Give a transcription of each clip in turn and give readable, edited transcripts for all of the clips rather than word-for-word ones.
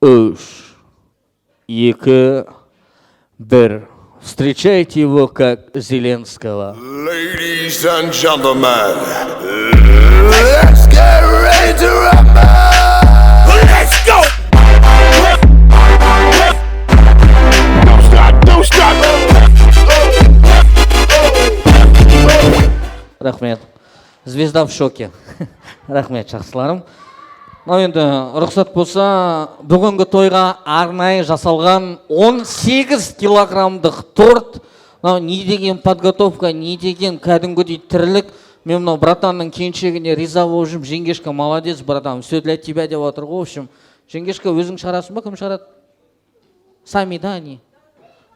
3, 2, 1. Встречайте его как Зеленского. Ladies and gentlemen, let's get ready to rumble! Let's go! Don't stop! Рахмет. Звезда в шоке. Рахмет, жақсыларым. Енді рұқсат болса, бүгінгі тойға арнайы жасалған 18 килограммдық торт. Не деген подготовка, не деген кәдімгідей тірлік. Мен мынау братанның келіншегіне риза болып жүрмін. Жеңгешка, молодец, братан, все для тебя деп отыр ғой. В общем, жеңгешка, өзің шығарасың ба, кім шығарады? Сами, да, они.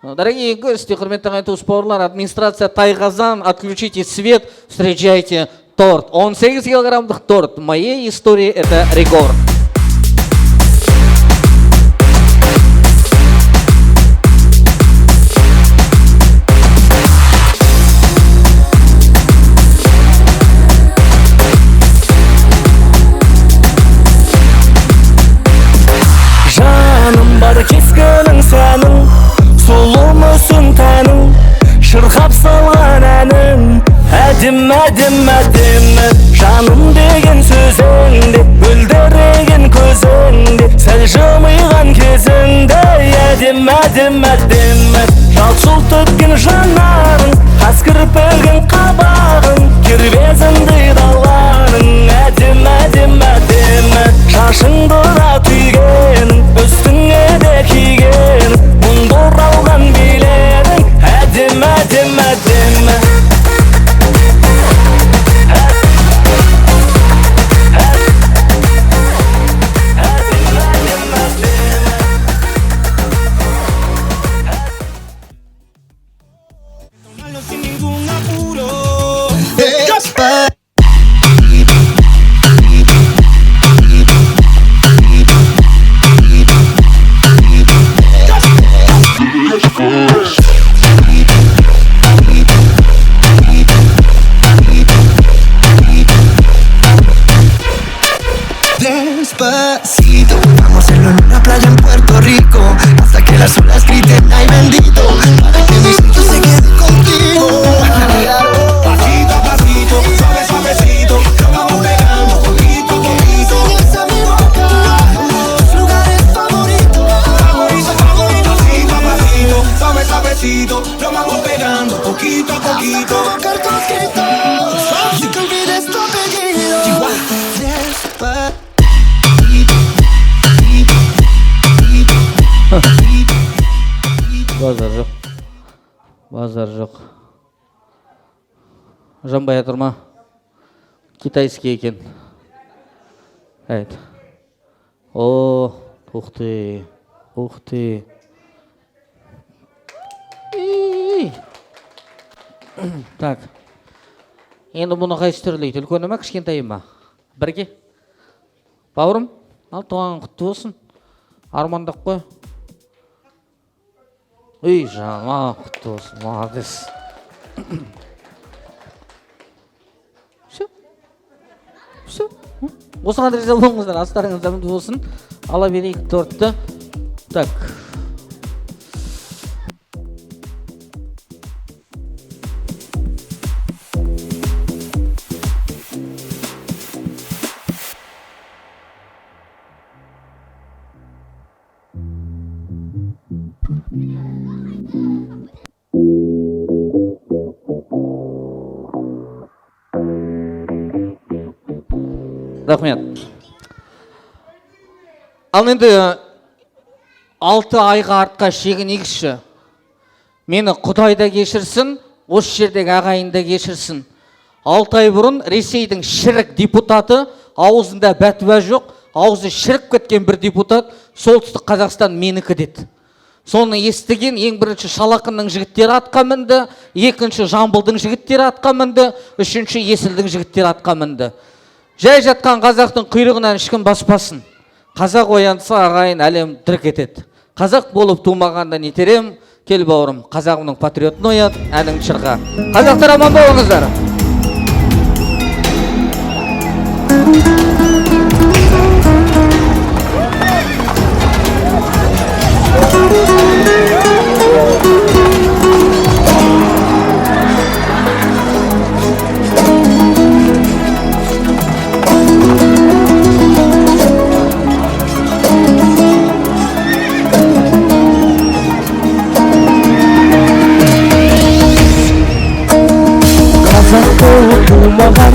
Дорогие гости, құрметті туыс-бауырлар, администрация Тайғазан, отключите свет, встречайте торт. 18 килограммдық торт. В моей истории это рекорд. Жаным бар кескінің сәнің, сұлу мүсін тәнің, шырқап салған әнің, әдім, әдім, әдім. Жаным деген сөзіңде, мөлдіреген көзіңде, сәл жымиған кезіңде, әдім, әдім, әдім. Жалт-жұлт өткен жанарың, қас кірпігің қабағың, кербезіңдей даланың, әдім, әдім, әдім. Шашыңды да түйген, үстіңе де киген, мұңды оралған биледің, әдім, әдім, әдім. Despacito, vamos a hacerlo en una playa en Puerto Rico, hasta que las olas griten ay bendito, para que mis ojos se queden contigo. Pasito a pasito, suave suavecito, lo vamos pegando poquito a poquito. Esa mi boca, tus lugares favoritos, favorito, favorito, pasito a pasito, suave suavecito, lo vamos pegando poquito a poquito. Hasta provocar tus gritos, y que olvides tu apellido. Despacito. Базар жоқ. Жанбай атыр ма? Китайский екен. Айт. О, ух ты. Ух ты. Так. Енді бұны қайсы түрлейді? Үлкені ма, кішкентайы ма? Бірге. Бауырым, ал туған құтты болсын. Армандақ қой. Үй, жаным, құтты болсын, молодец. Все. Осыған риза болыңыздар, астарыңыз дәмді болсын. Ала берейік тортты. Так. Рахмет. Ал енді 6 айға артқа шегінейікші. Мені Құдай да кешірсін, осы жердегі ағайын да кешірсін. 6 ай бұрын Ресейдің шірік депутаты, аузында бәтуа жоқ, аузы шіріп кеткен бір депутат, солтүстік Қазақстан менікі деді. Соны естіген ең бірінші Шалақынның жігіттері атқа мінді, екінші Жамбылдың жігіттері атқа мінді, үшінші Есілдің жігіттері атқа мінді. Жай жатқан қазақтың құйрығынан ешкім баспасын. Қазақ оянса ағайын әлем дірк етеді. Қазақ болып тумағанда нетерем, кел бауырым, қазағымның патриотын оят, әнің шырға. Қазақтар аман болыңыздар.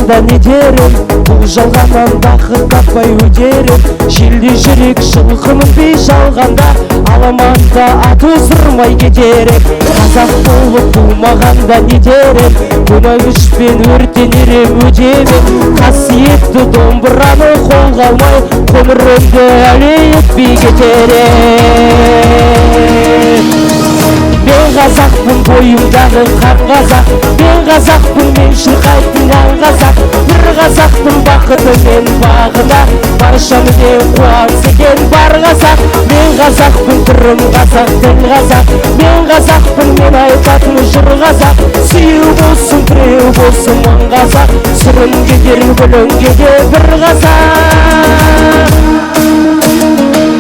болмағанда не дерем, бұл жалғаннан бақыт таппай өтерем. Желде жүрек жылқымын бей жалғанда, аламанда ат оздырмай кетерек. Қазақ болып болмағанда не дерем, көнагішпен өртенерем өтемен. Қасиетті домбыраны қолға алмай, ғұмырымды әлі етпей кетерек. Мен қазақпын, бойымдағы қан қазақ. Мен қазақпын, мен шырқайтын ән қазақ. Бір қазақтың бақыты мен бағына, баршаны де қуаныс екен бар қазақ. Мен қазақпын, түрім қазақ, тіл қазақ. Мен қазақпын, мен айтатын жыр қазақ. Сүйеу болсын, біреу болсын мың қазақ. Сырын кетер бүлінге де бір қазақ.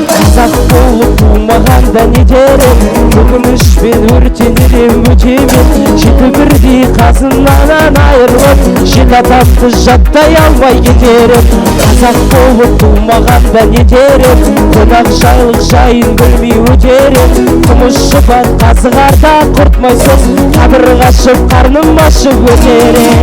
Қазақ болып болмағанда не дерем, өкінішпен өртенерем өтемен. Жеті бірдей қазынанан айырылып, жел атақты жаттай алмай кетерем. Қазақ болып болмағанда не дерем, қонақ жайлық жайын білмей өтерем. Қымыз шұпат қазығарда құртмайсыз, қабір қашып қарным ашып өтерем.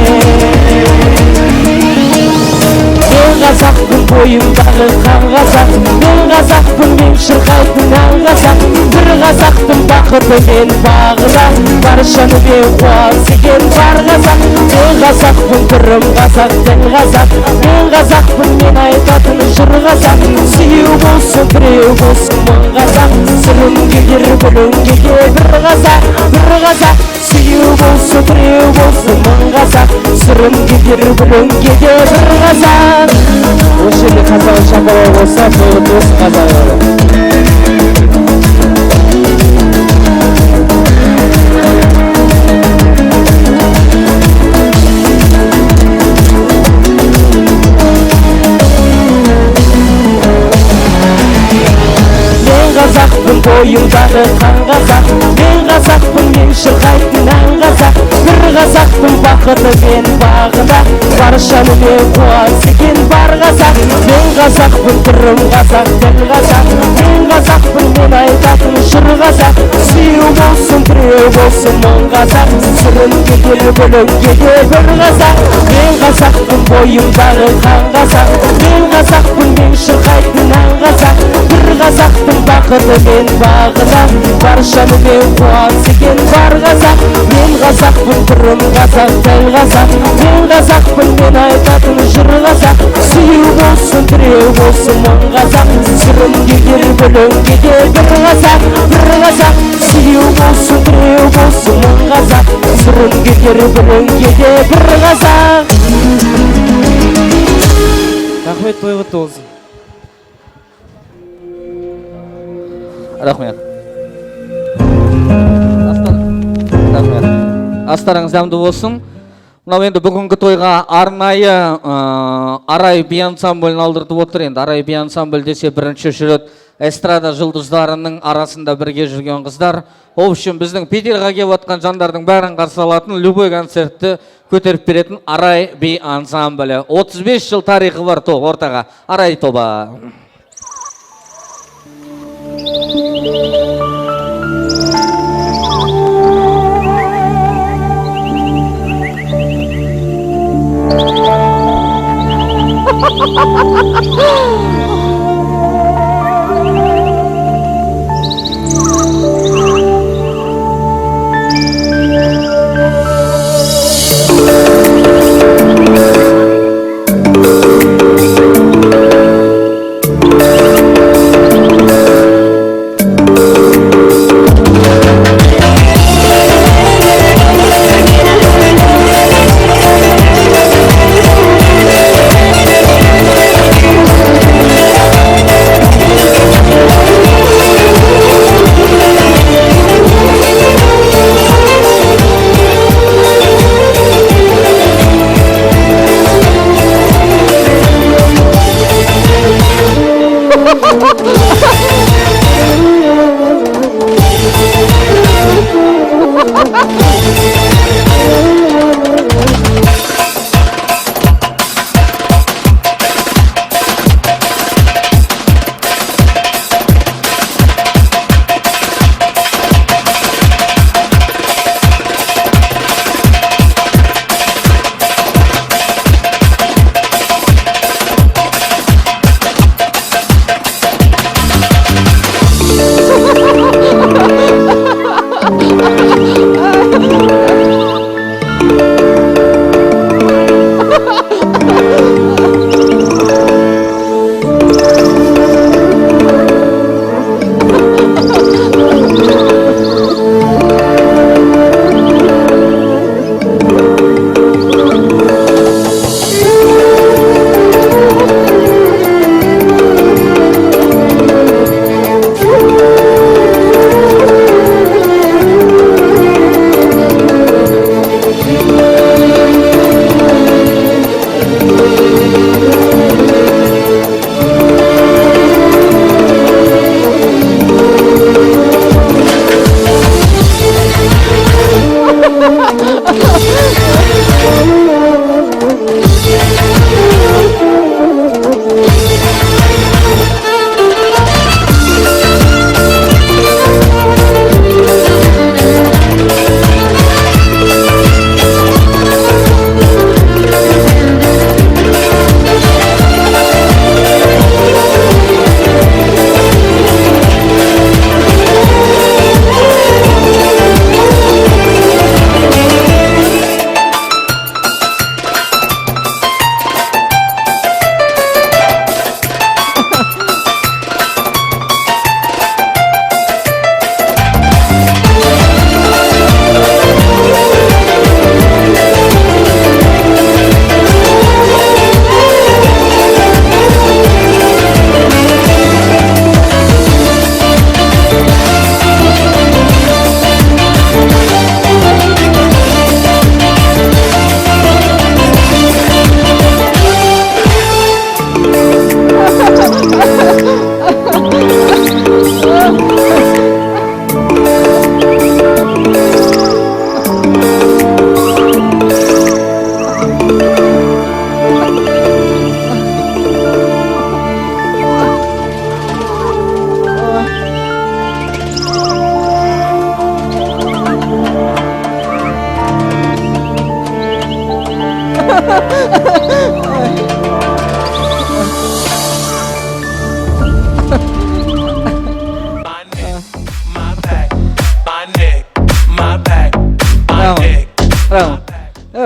Мен қазақпын, бойымдағы қан қазақ. Мен қазақпын, мен шырқайтын ән қазақ. Бір қазақтың бақыты мен бағына, баршаны мен қуаныс екен бар қазақ. Мен қазақпын, түрім қазақ, тіл қазақ. Мен қазақпын, мен айтатын жыр қазақ. Сүйеу болсын, біреу болсын мың қазақ. Сырын кетер бүлінге де бір қазақ. Бір қазақ. Сүйеу болсын, біреу болсын мың қазақ. Сырын кетер бүлінге де бір қазақ. Осы жерде қазақ шапалау болса, толы дос қазақ еді. Қазақпын, бойымдағы қан қазақ. Мен қазақпын, мен шырқайтын ән қазақ. Бір қазақтың бақыты мен бағына, баршаны мен қуаныс екен бар қазақ. Мен қазақпын, түрім қазақ, тіл қазақ. Мен қазақпын, мен айтатын жыр қазақ. Сүйеу болсын, біреу болсын мың қазақ. Сырын кетер бүлінге де бір қазақ. Мен қазақпын, бойымдағы қан қазақ. Мен қазақпын, мен шырқайтын ән қазақ. Бір қазақтың бақыты мен бағына, баршаны мен қуаныс екен бар қазақ. Мен қазақпын, түрім қазақ, тіл қазақ. Мен қазақпын, мен айтатын жыр қазақ. Сүйеу болсын, біреу болсын мың қазақ. Сырын кетер бүлінге де бір қазақ. Бір қазақ. Сүйеу болсын, біреу болсын мың қазақ. Сырын кетер бүлінге де бір қазақ. Рахмет, той құтты болсын. Рахмет. Астарыңыз дәмді болсын. Мынау енді бүгінгі тойға арнайы Арай би ансамблін алдыртып отыр. Енді Арай би ансамбль десе бірінші жүрет эстрада жұлдыздарының арасында бірге жүрген қыздар. Ол үшін біздің Питерға келіп отқан жандардың бәрін қарсы алатын, любой концертті көтеріп беретін Арай би ансамблі. 35 жыл тарихы бар топ ортаға. Арай тоба.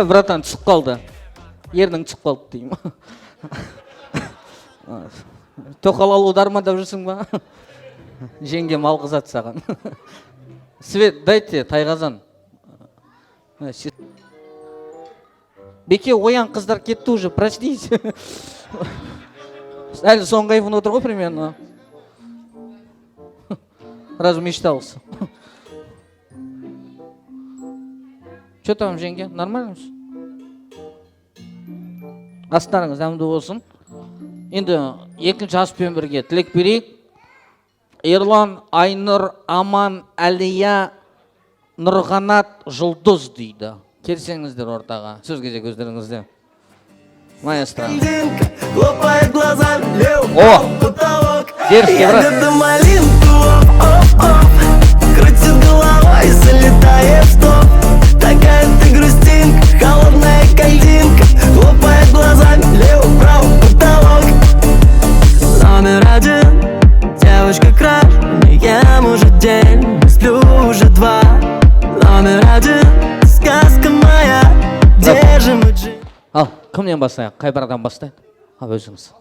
братан түсіп қалды. Ернің түсіп қалды деймін. Тоқал алуды армандап жүрсің ба? Жеңгем алғызады саған. Свет, дайте, Тайғазан. Беке, оян, қыздар кетті уже, проснись. Әлі соңғы айфон отыр ғой, примерно. Размечтался. Че там, жеңге? Нормально місің? Астарыңыз дәмді болсын. Енді екінші аспен бірге тілек берейік. Ерлан, Айнұр, Аман, Әлия, Нұрғанат, Жұлдыз дейді. Келсеңіздер ортаға. Сөз кезек өздеріңізде. Маэстро. Хлопает глазами, лев, О! потолок. Держите, Я брат. веду малинку, оп-оп. Крутит головой, залетает в топ. Такая ты грустинка, холодная картинка. Хлопает глазами, лев, право, потолок. Номер один, девочка краш. Не ем уже день, не сплю уже два. Номер один, сказка моя. Держим мы джин. Ал, кімнен бастайық? Қай бір адам бастайды? Ал, өзіңіз.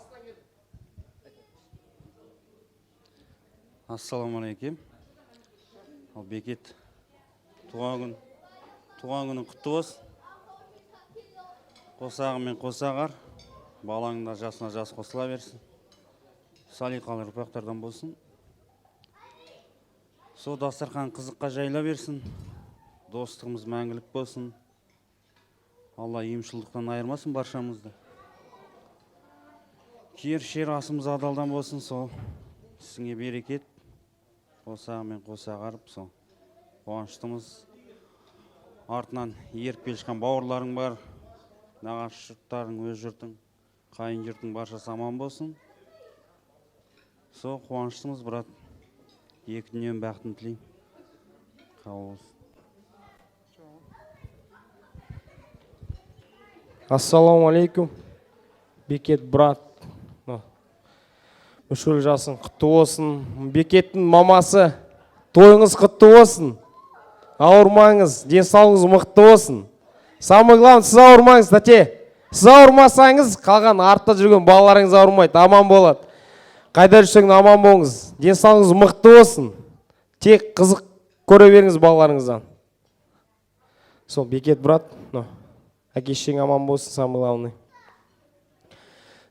Ассалаумағалейкум. Ал Бекет, туған күнің құтты болсын. Қосағың мен қосағар, балаңның да жасына жас қосыла берсін. Салиқалы ұрпақтардан болсын. Сол дастархан қызыққа жайыла берсін. Достығымыз мәңгілік болсын. Алла емшілдіктен айырмасын баршамызды. Кер шер асымыз адалдан болсын, сол сіңе берекет. Қосағы мен қосағарып, сол қуаныштымыз. Артынан еріп келшіған бауырларың бар. Нағашы жұрттарың, өз жұртың, қайын жұртың баршасы аман болсын. Сол қуаныштымыз, брат. Екі дүниен бақытын тілеймін. Қабыл болсын. Ассалаумағалейкум, Бекет брат. Мүшел жасың құтты болсын. Бекеттің мамасы, тойыңыз құтты болсын. Ауырмаңыз, денсаулығыңыз мықты болсын. Самый главный, сіз ауырмаңыз, тәте. Сіз ауырмасаңыз, қалған артта жүрген балаларыңыз ауырмайды, аман болады. Қайда жүрсеңіз аман болыңыз, денсаулығыңыз мықты болсын. Тек қызық көре беріңіз балаларыңыздан. Сол Бекет брат, әке-шешең аман болсын, самый главный.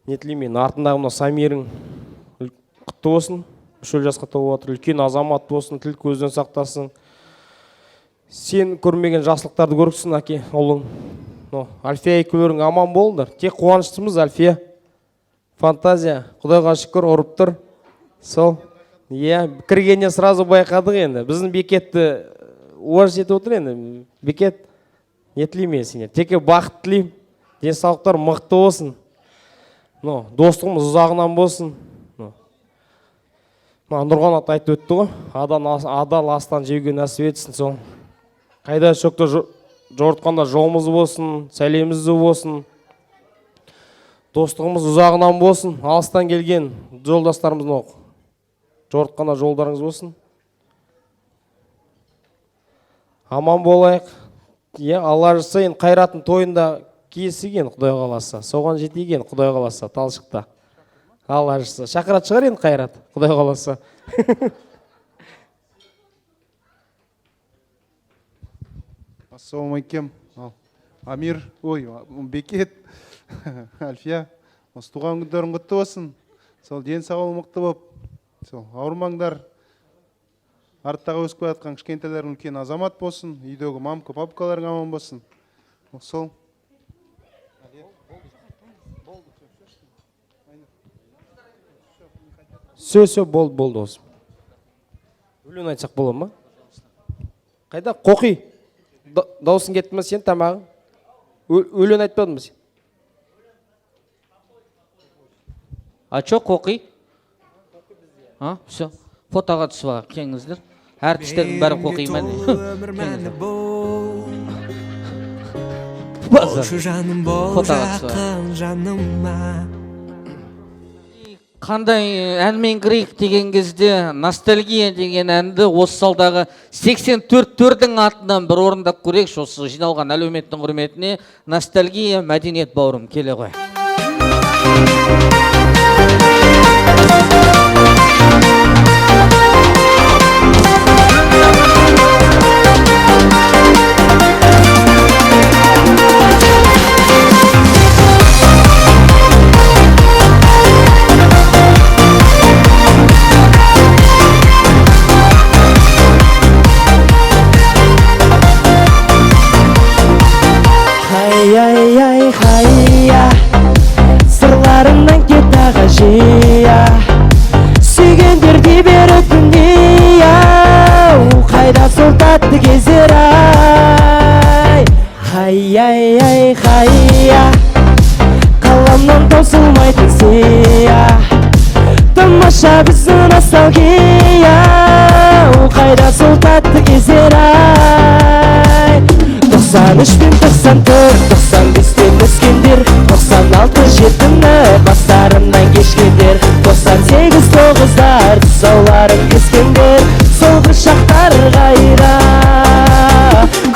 Не тілеймін, артындағы мына Самирің құтты болсын. Мүшел жасқа толып отыр, үлкен азамат болсын, тіл көзден сақтасын. Сен көрмеген жақсылықтарды көрсін, әке, ұлың. Альфия екеулерің аман болыңдар. Тек қуаныштымыз, Альфия. Фантазия, Құдайға шүкір, ұрып тұр. Сол, кіргеннен сразу байқадық енді. Біздің Бекетті уважать етіп отыр енді. Бекет, не тілеймін сенер. Тек бақыт тілеймін, денсаулықтар мықты болсын. Достығымыз ұзағынан болсын. Нұрғанат айтып өтті ғой. Адал астан жеуге нәсіп етсін. Сол. Қайда шөкті жортқанда жолымыз болсын, сәлемізді болсын. Достығымыз ұзағынан болсын. Алыстан келген жолдастарымыздың жортқанда жолдарыңыз болсын. Аман болайық. Алла жасайын, қайратын тойында киесіген Құдай қаласа. Соған жетейген Құдай қаласа, талшықта. Алла жасай. Шақырат шығар енді қайрат, Құдай қаласа. Ассалаумалейкум. Амир, Бекет, Альфия, осы туған күндерің құтты болсын. Сол денсаулығы мықты болып, сол ауырмаңдар. Арттағы өсіп келатқан кішкентайларың үлкен азамат болсын, үйдегі мамка, папкаларың аман болсын. Сол. Сөз болды осы. Өлең айтсақ бола ма? Қайда? Қоқи. Даусын кетті ме сен тамағың? Өлең айтпадың ба сен? А чо қоқи? Все. Фотоға түсіп аға, кеңіздер. Әртістердің бәрі қоқи мәне. Фотоға түсіп аға. қандай әнмен кірейік деген кезде ностальгия деген әнді осы залдағы 84 төрдің атынан бір орындап көрейікші. Осы жиналған әлеуметтің құрметіне ностальгия мәдениет бауырым келе ғой. Хай-яй-яй-хай-я, сырларымнан кет аға жия, сүйгендерге беретін ей-ау, қайда сол татты кездер ай. Хай-яй-яй-хай-я, қаламнан таусылмайтын сия, тамаша біздің ностальгия, қайда сол татты кездер ай. 93 пен 94, 95-тен өскендер, 96-7-ні бастарымнан кешкендер, 98-9-дар тұсауларын кескендер, сол бір шақтар қайда.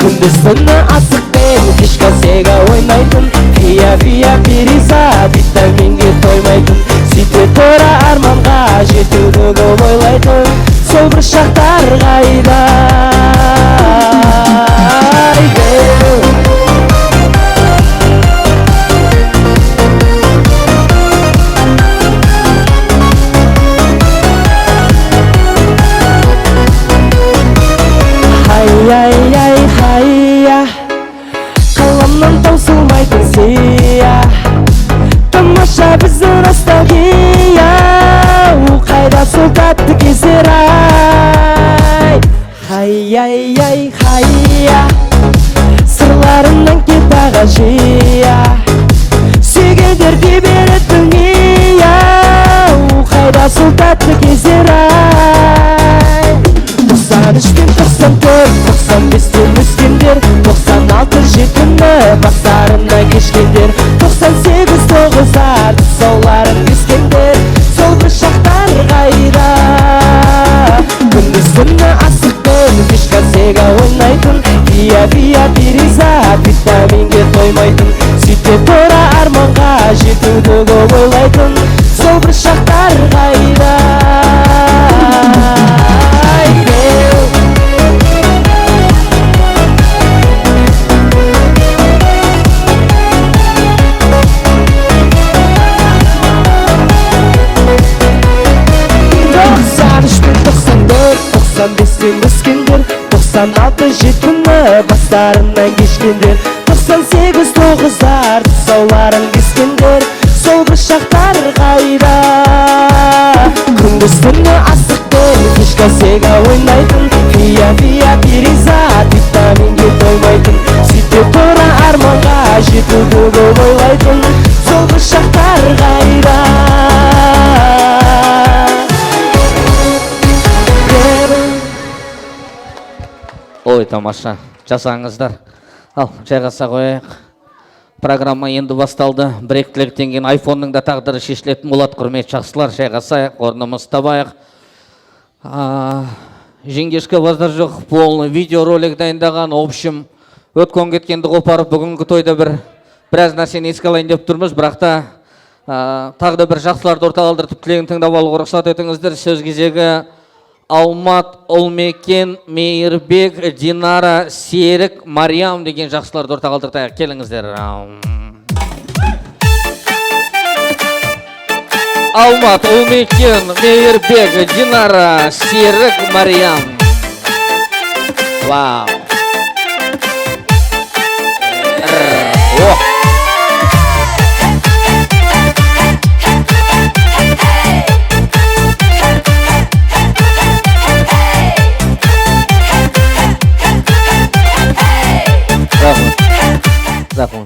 Күндіз түні асықпен кешкі сега ойнайтын, фия-фия периза витаминге тоймайтын, сөйте тұра арманға жетуді көп ойлайтын, сол бір шақтар қайда. Хай-яй-яй-хай-я, қаламнан таусылмайтын сия, тамаша біздің ностальгия, қайда сол татты кездер ай. Хай-яй-яй-хай-я, сырларымнан кет аға жия, сүйгендерге беретін ей-ау, қайда сол татты кездер ай. 93 пен 94, 95-тен өскендер, 96-7-ні бастарымнан кешкендер, 98-9-дар тұсауларын кескендер, сол бір шақтар қайда. Күндіз түні асықпен кешкі сега ойнайтын, фия-фия периза витаминге тоймайтын, сөйте тұра арманға жетуді көп ойлайтын, сол бір шақтар қайда. Бестен өскендер, 96-7-ні бастарымнан кешкендер, 98-9-дар тұсауларын кескендер, сол бір шақтар қайда. Күндіз түні асықпен кешкі сега ойнайтын, фия-фия периза витаминге тоймайтын, сөйте тұра арманға жетуді көп ойлайтын, сол бір шақтар қайда. Ой, тамаша, жасаңыздар. Ал, жайғаса қояйық. Программа енді басталды. Бір-екі тілектен кейін айфонның да тағдыры шешілетін болады. Құрметті жақсылар, жайғасайық, орнымыз табайық. Жеңгешке базар жоқ, полный видеоролик дайындаған. Общем, өткен кеткенді қопарып, бүгінгі тойда біраз нәрсені еске алайын деп тұрмыз. Бірақ та тағы да бір жақсыларды орталдыртып тілегін тыңдап алуға рұқсат етіңіздер. Сөз кезегі Алмат, Ұлмекен, Мейірбек, Динара, Серік, Мариям деген жақсыларды орталдыртайық. Келіңіздер. Алмат, Ұлмекен, Мейірбек, Динара, Серік, Мариям. Вау. Рахмет.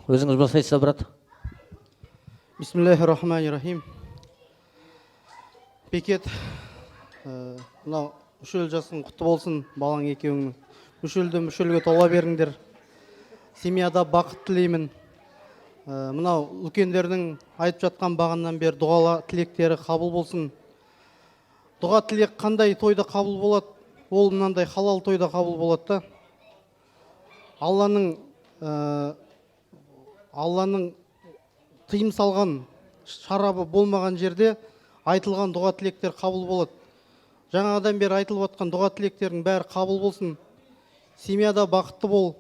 Өзіңіз бастайсыз, брат. Бисмиллахир-рахманир-рахим. Бекет, мынау мүшел жасың құтты болсын, балаң екеуіңнің. Мүшелді мүшелге тола беріңдер. Семьяда бақыт тілеймін. мынау үлкендердің айтып жатқан бағаннан бері дұғала тілектері қабыл болсын. Дұға тілек қандай тойда қабыл болады? Ол мынандай халал тойда қабыл болады да. Алланың тыйым салған шарабы болмаған жерде айтылған дұға тілектер қабыл болады. Жаңадан бері айтылып жатқан дұға тілектердің бәрі қабыл болсын. Семьяда бақытты бол.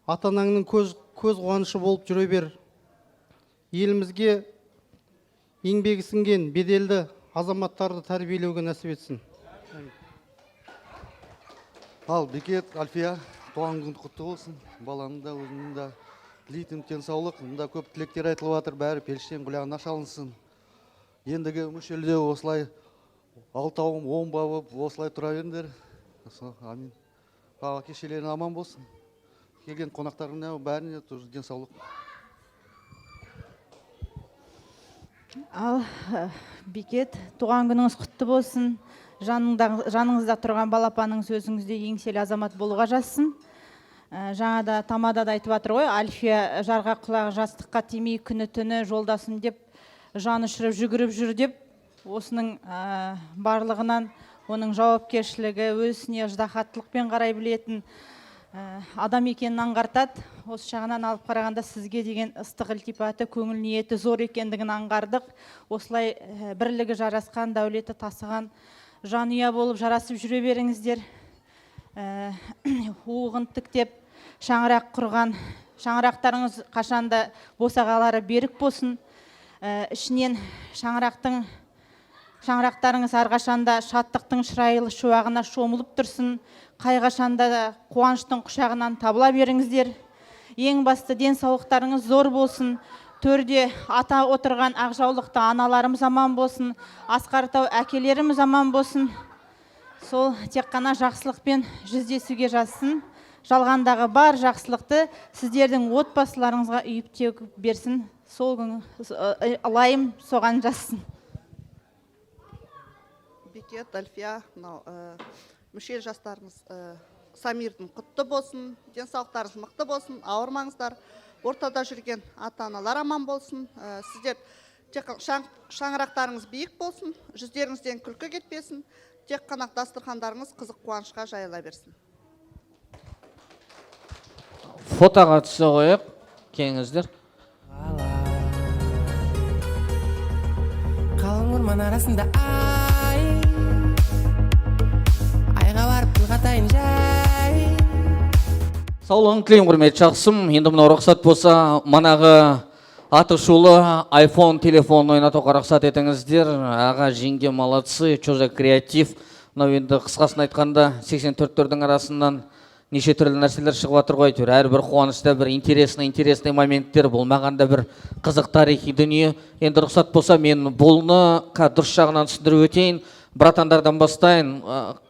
Ата-анаңның көз қуанышы болып жүре бер. Елімізге еңбегі сіңген беделді азаматтарды тәрбиелеуге нәсіп етсін. Ал Бекет, Альфия, туған күн құтты болсын. Баланың да өзінің да тілейтін денсаулық, мұнда көп тілектер айтылып жатыр, бәрі періштен құлағына шалынсын. Ендігі мүшелде осылай алтауым, омба болып, осылай тұра беріңдер. Амин. Аға кешелерің аман болсын. Келген қонақтарына бәріне денсаулық. Ал Бекет, туған күніңіз құтты болсын. Жаныңызда тұрған балапаныңыз өзіңізде еңселі азамат болуға жазсын. Жаңада тамада да айтып жатыр ғой, Альфия жарға құлағы жастыққа тимей күні түні жолдасым деп жан ұшырып жүгіріп жүр деп, осының барлығынан оның жауапкершілігі, өзіне ыждахаттылықпен қарай білетін адам екенін аңғартады. Осы жағынан алып қарағанда сізге деген ыстық ілтипаты, көңіл ниеті зор екендігін аңғардық. Осылай бірлігі жарасқан, дәулеті тасыған жанұя болып жарасып жүре беріңіздер. Уығын тіктеп шаңырақ құрған, шаңырақтарыңыз қашанда босағалары берік болсын. Ішінен шаңырақтарыңыз әрқашанда шаттықтың шырайлы шуағына шомылып тұрсын. Қайғашанда да қуаныштың құшағынан табыла беріңіздер. Ең басты денсаулықтарыңыз зор болсын. Төрде ата отырған ақжаулықты аналарымыз аман болсын. Асқартау әкелеріміз аман болсын. Сол тек қана жақсылықпен жүздесуге жазсын. Жалғандағы бар жақсылықты сіздердің отбасыларыңызға үйіп тегіп берсін. Сол күні лайым соған жазсын. Бекет, Альфия, мүшел жастарыңыз Самирдің құтты болсын, денсаулықтарыңыз мықты болсын, ауырмаңыздар. Ортада жүрген ата-аналар аман болсын. Сіздер шаңырақтарыңыз биік болсын, жүздеріңізден күлкі кетпесін. Тек қана дастархандарыңыз қызық қуанышқа жайыла берсін. Фотоға түсе қойып, келіңіздер. Қалың орман арасында айға барып тіл қатайын жай. Саулығын тілеймін, құрметті жақсым. Енді мынау рұқсат болса, манағы атышулы iPhone телефонын ойнатуға рұқсат етіңіздер. Аға жеңге молодцы, чөзі креатив. Мынау енді қысқасын айтқанда 84-төрдің арасынан неше түрлі нәрселер шығып жатыр ғой. Әрбір қуанышта бір интересный моменттер, болмағанда бір қызық тарихи дүние. Енді рұқсат болса, мен бұлны дұрыс жағынан түсіндіріп өтейін. Братандардан бастайын.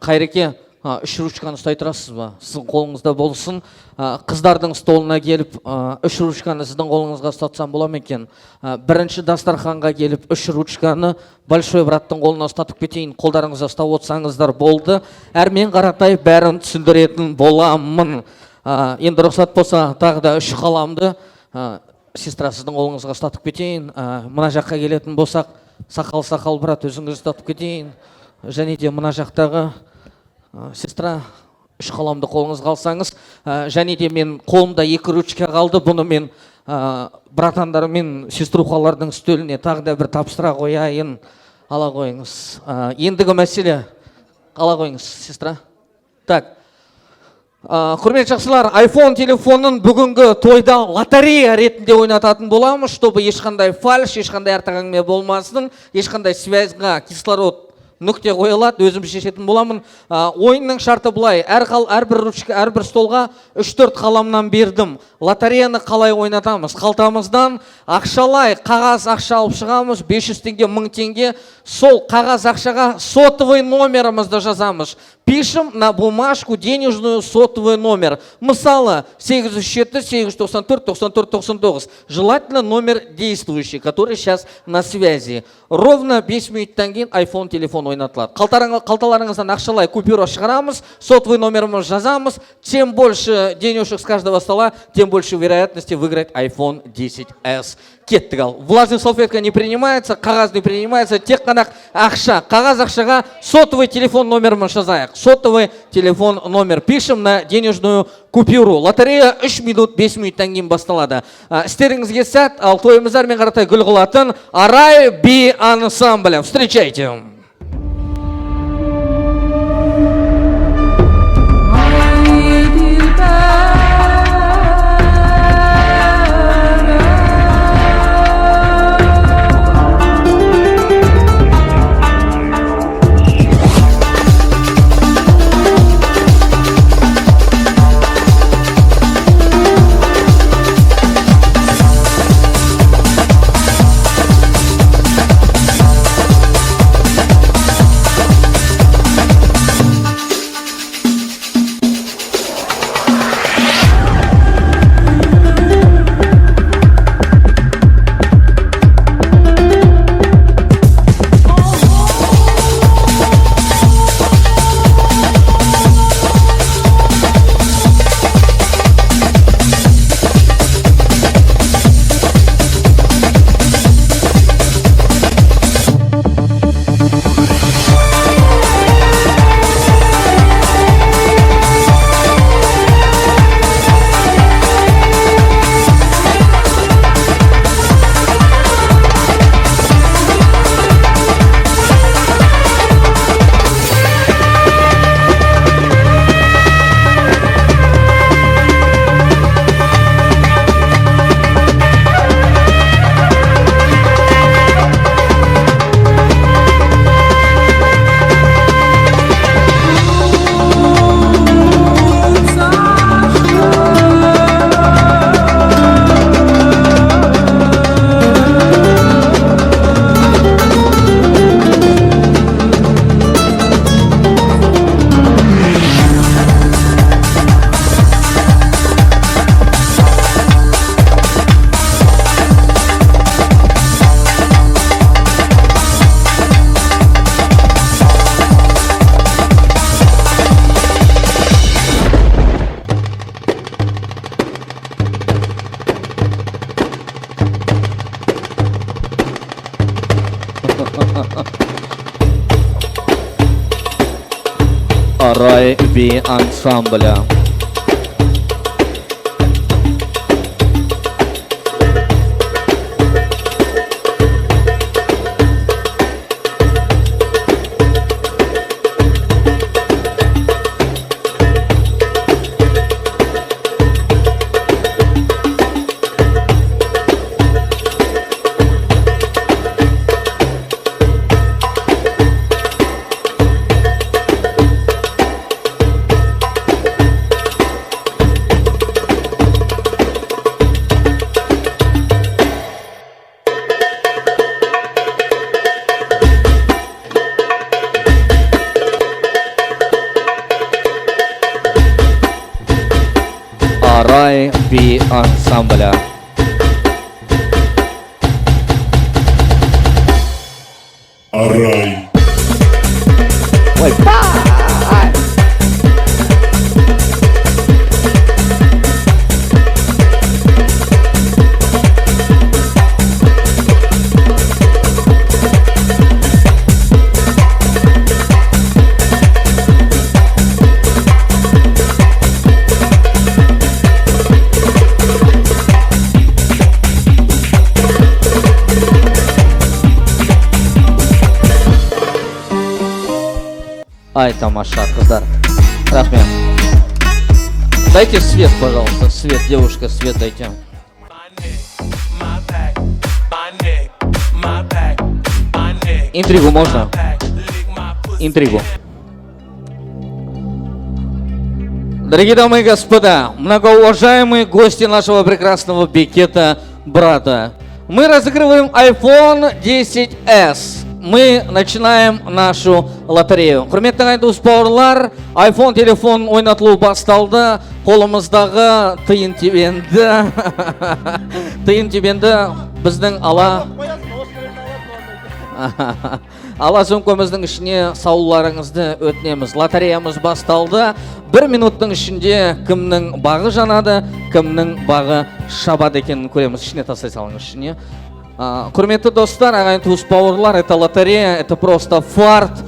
Қайреке, үш ручканы ұстай тұрасыз ба? Сіздің қолыңызда болсын. Қыздардың столына келіп, үш ручканы сіздің қолыңызға ұстатсам бола ма екен? Бірінші дастарханға келіп, үш ручканы большой браттың қолына ұстатып кетейін. Қолдарыңызға ұстап отсаңыздар болды. Әрмен қаратай бәрін түсіндіретін боламын. Енді рұқсат болса, тағы да үш қаламды сестра сіздің қолыңызға ұстатып кетейін. Мына жаққа келетін болсақ, сақал брат өзіңіз ұстатып кетейін. Және де мына жақтағы сестра үш қаламды қолыңызға алсаңыз, және де мен қолымда екі ручка қалды, бұны мен братандар мен сеструхалардың үстеліне тағы да бір тапсыра қояйын. Ала қойыңыз. Ендігі мәселе, ала қойыңыз, сестра. Так, құрметті жақсылар, iPhone телефонын бүгінгі тойда лотерея ретінде ойнататын боламыз, чтобы ешқандай фальш, ешқандай артық әңгіме болмасын, ешқандай связьға кислород нүкте қойылады, өзім шешетін боламын. Ойынның шарты бұлай, әрбір столға 3-4 қаламнан бердім. Лотереяны қалай ойнатамыз? Қалтамыздан ақшалай қағаз ақша алып шығамыз, 500 теңге, 1000 теңге. Сол қағаз ақшаға сотовый номерімізді жазамыз. Пишем на бумажку денежную сотовый номер. Мысалы, 807-894-94-99. Желательно номер действующий, который сейчас на связи. Ровно 5 минуттан кейін iPhone телефон ойнатылады. Қалталарыңыздан ақшалай купюра шығарамыз, сотовый номеріміз жазамыз. Чем больше денежек с каждого стола, тем больше вероятности выиграть iPhone 10s. Кеттік ал. Влажный салфетка не принимается, қағаз не принимается, тек қана ақша. Қағаз ақшаға сотовый телефон номерін жазайық. Сотовый телефон номер пишем на денежную купюру. Лотерея 3 минут 5 минуттан кейін басталады. Істеріңізге сәт, ал тойымыздармен қаратай гүл қылатын Арай Би ансамблі. Встречайте! Арай Би ансамбля. Арай Би ансамбля. Арай. Ой, Ай, тамаша, қыздар. Рахмет. Дайте свет, пожалуйста. Свет, девушка, свет дайте. Интригу можно? Интригу. Дорогие дамы и господа, многоуважаемые гости нашего прекрасного бекета брата, мы разыгрываем iPhone 10s. мы начинаем нашу лотерею. Құрметті ағайын туыс бауырлар, iPhone телефон ойнатылу басталды. Қолымыздағы тиын тебенді біздің ала сөмкеміздің ішіне салуларыңызды өтінеміз. Лотереямыз басталды. 1 минуттың ішінде кімнің бағы жанады, кімнің бағы шабады екенін көреміз. Ішіне тастай салыңыз ішіне. Құрметті достар, ағайын туыс бауырлар, это лотерея, это просто фарт.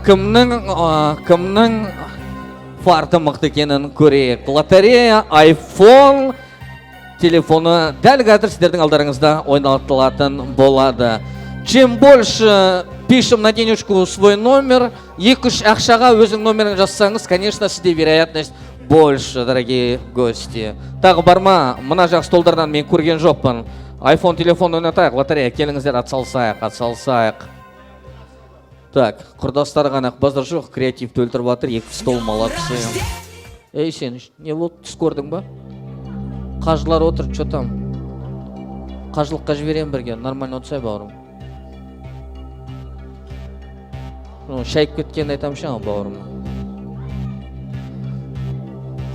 Кімнің фарты мықты екенін көрейік. Лотерея, iPhone телефоны дәл қазір сіздердің алдарыңызда ойнатылатын болады. Чем больше пишем на денежку свой номер, 2-3 ақшаға өзің номерін жазсаңыз, конечно, сізде вероятность больше, дорогие гости. Тағы барма, мына жақ столдардан мен көрген жоқпын. iPhone телефон ойнатайық, лотерея, келіңіздер, атсалсайық. Так, құрдастар ғана базар жоқ, креативті өлтіріп батыр, 2 стол молодцы. Ей, сен, не болды, түс көрдің ба? Қажылар отыр, что там? Қажылыққа жіберем бірге, нормально отсай бауырым. Шайып кеткен айтам ша, бауырым.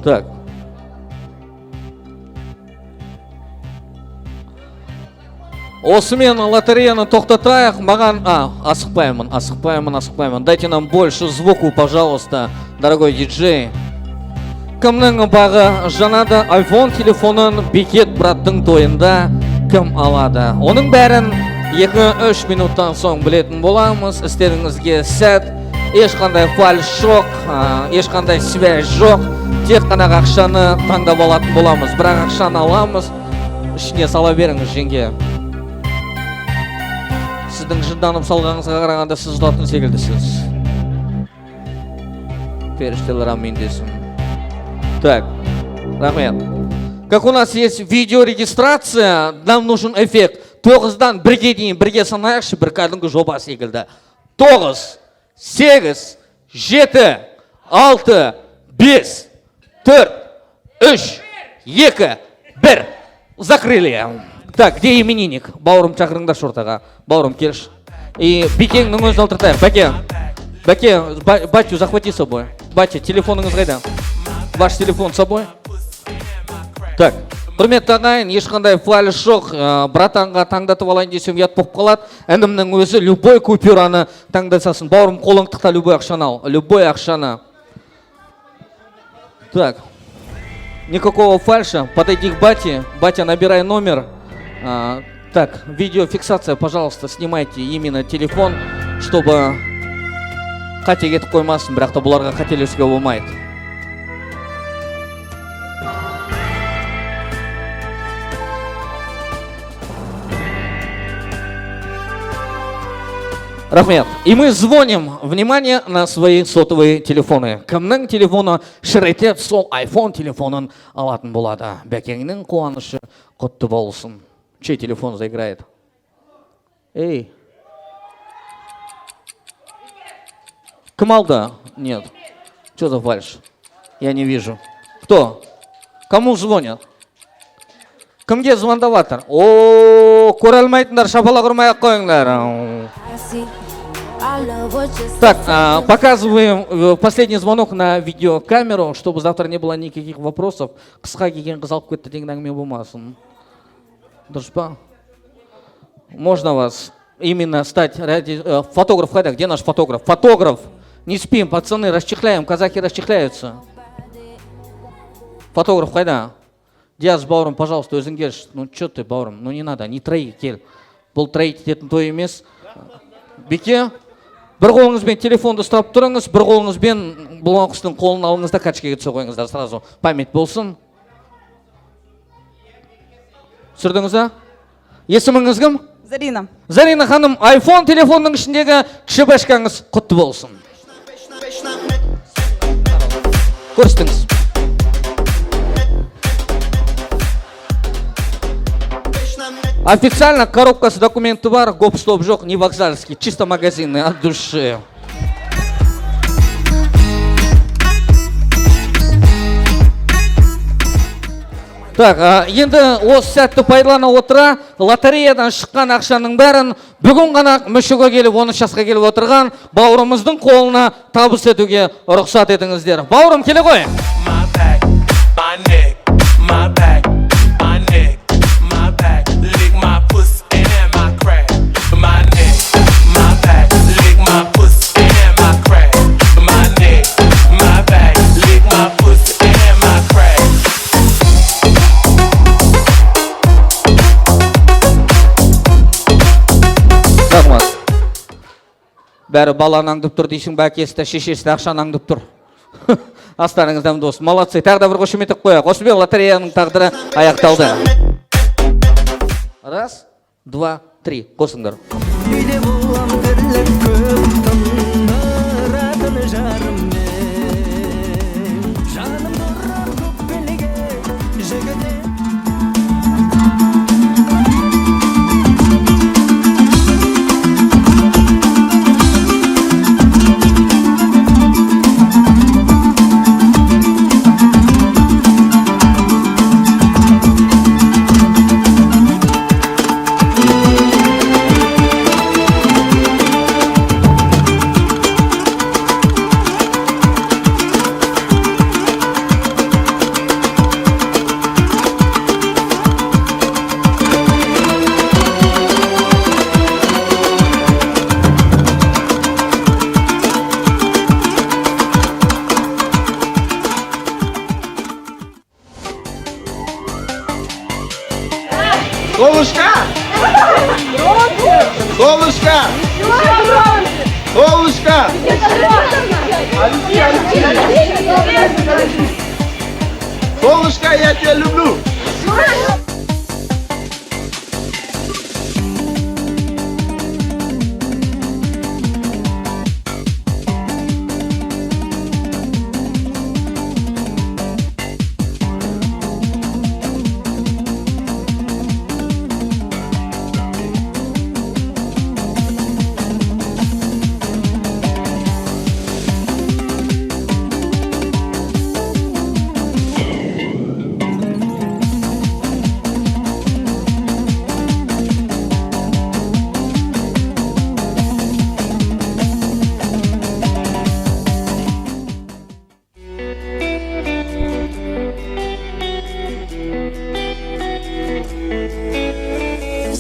Так. Осымен лотереяны тоқтатайық. Маған, асықпаймын. Дайте нам больше звуку, пожалуйста, дорогой диджей. Кімнің бағы жанады, iPhone телефонын Бекет браттың тойында кім алады? Оның бәрін 2-3 минуттан соң білетін боламыз. Істеріңізге сәт, ешқандай фальш жоқ, ешқандай связь жоқ. Тек қана ақшаны таңдап алатын боламыз. Бірақ ақшаны аламыз, ішіне сала беріңіз, жеңге. Сіздің жынданып салғаныңызға қарағанда сіз ұтатын секілдісіз. Періштелер амин десін. Так, рахмет. Как у нас есть видеорегистрация, нам нужен эффект. 9-дан 1-ге дейін бірге санайықшы, бір кәдімгі жоба секілді. 9, 8, 7, 6, 5, 4, 3, 2, 1. Закрыли. Так, где именинник? Бауырым шақырыңдар шортаға. Бауырым келші. И Бекеңнің өзін алдыртайық. Бәке, батю захвати с собой. Батя, телефоныңыз қайда? Ваш телефон с собой? Так, құрметті ағайын, ешқандай флайлиш жоқ. Братанға таңдатып алайын десем ұят болып қалады. Інімнің өзі любой купюраны таңдатсасын. Бауырым, қолың тықта любой ақшаны ал. Любой ақшаны. Так, никакого фальша. Подойди к бате. Батя, набирай номер. Так, видеофиксация, пожалуйста, снимайте именно телефон, чтобы қате кетіп қоймасын, бірақ та бұларға қателесуге болмайды. Рахмет. И мы звоним, внимание, на свои сотовые телефоны. Кімнің телефоны шіретеп сол iPhone телефонын алатын болады. Бәкеңнің қуанышы құтты болсын. Чей телефон заиграет? Эй. Кім алды? Нет. Что за фальш? Я не вижу. Кто? Кому звонят? Кімге звондаватыр? О, көре алмайтындар, шапалақ ұрмай-ақ қойыңдар. Так, показываем последний звонок на видеокамеру, чтобы завтра не было никаких вопросов. Қысқа келген қыз алып кетті деген әңгіме болмасын. Дұрыс па? Можно вас именно стать фотограф. Қайда? Где наш фотограф? Фотограф! Не спим, пацаны, расчехляем, казахи расчехляются. Фотограф қайда? Диас, бауырым, пожалуйста, өзің келші. Ну, что ты, бауырым? Ну, не надо, не трои, кел. Бұл трои кететін той емес. Беке, бір қолыңызбен телефонды ұстап тұрыңыз, бір қолыңызбен бұл қыздың қолын алыңызда качкеге түсе қойыңыздар, сразу память болсын. Сүрдіңіз а? Есіміңіз кім? Зарина. Зарина ханым, iPhone телефонның ішіндегі кіші башкаңыз құтты болсын. Көрістіңіз. Официально коробкасы документы бар, гоп-стоп жоқ, не вокзальский, чисто магазинный, от души. Так, енді осы сәтті пайдалана отыра, лотереядан шыққан ақшаның бәрін бүгін ғана мүшеге келіп, 13 жасқа келіп отырған бауырымыздың қолына табыс етуге рұқсат етіңіздер. Бауырым, келе ғой. Бәрі баланы аңдып тұр дейсің, бәкесі де шешесі де ақшаны аңдып тұр. Астарыңыздан дос. Молодцы. Тағы да бір қошемет қояйық. Осымен лотереяның тағдыры аяқталды. Раз, два, три. Қосыңдар. Солнышко! Солнышко! Солнышко! Солнышко, я тебя люблю!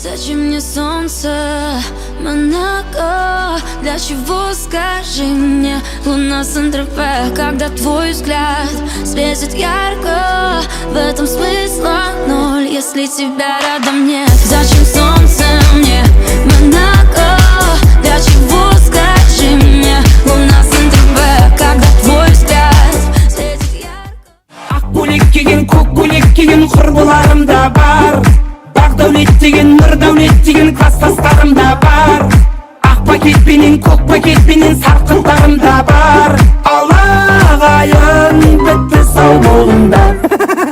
Зачем мне солнце, Монако? Для чего, скажи мне, луна Сан-Тропе? Когда твой взгляд светит ярко, в этом смысла ноль, если тебя рядом нет. Зачем солнце мне, Монако? Для чего, скажи мне, луна Сан-Тропе? Когда твой взгляд светит ярко. Ақ көйлек киген, көк көйлек киген құрбыларым да бар. Дәулет деген, нұр дәулет деген класстастарым да бар. Ақ пакетпенен, көк пакетпенен сарқынтарым да бар. Алағайын бітті сау болыңдар.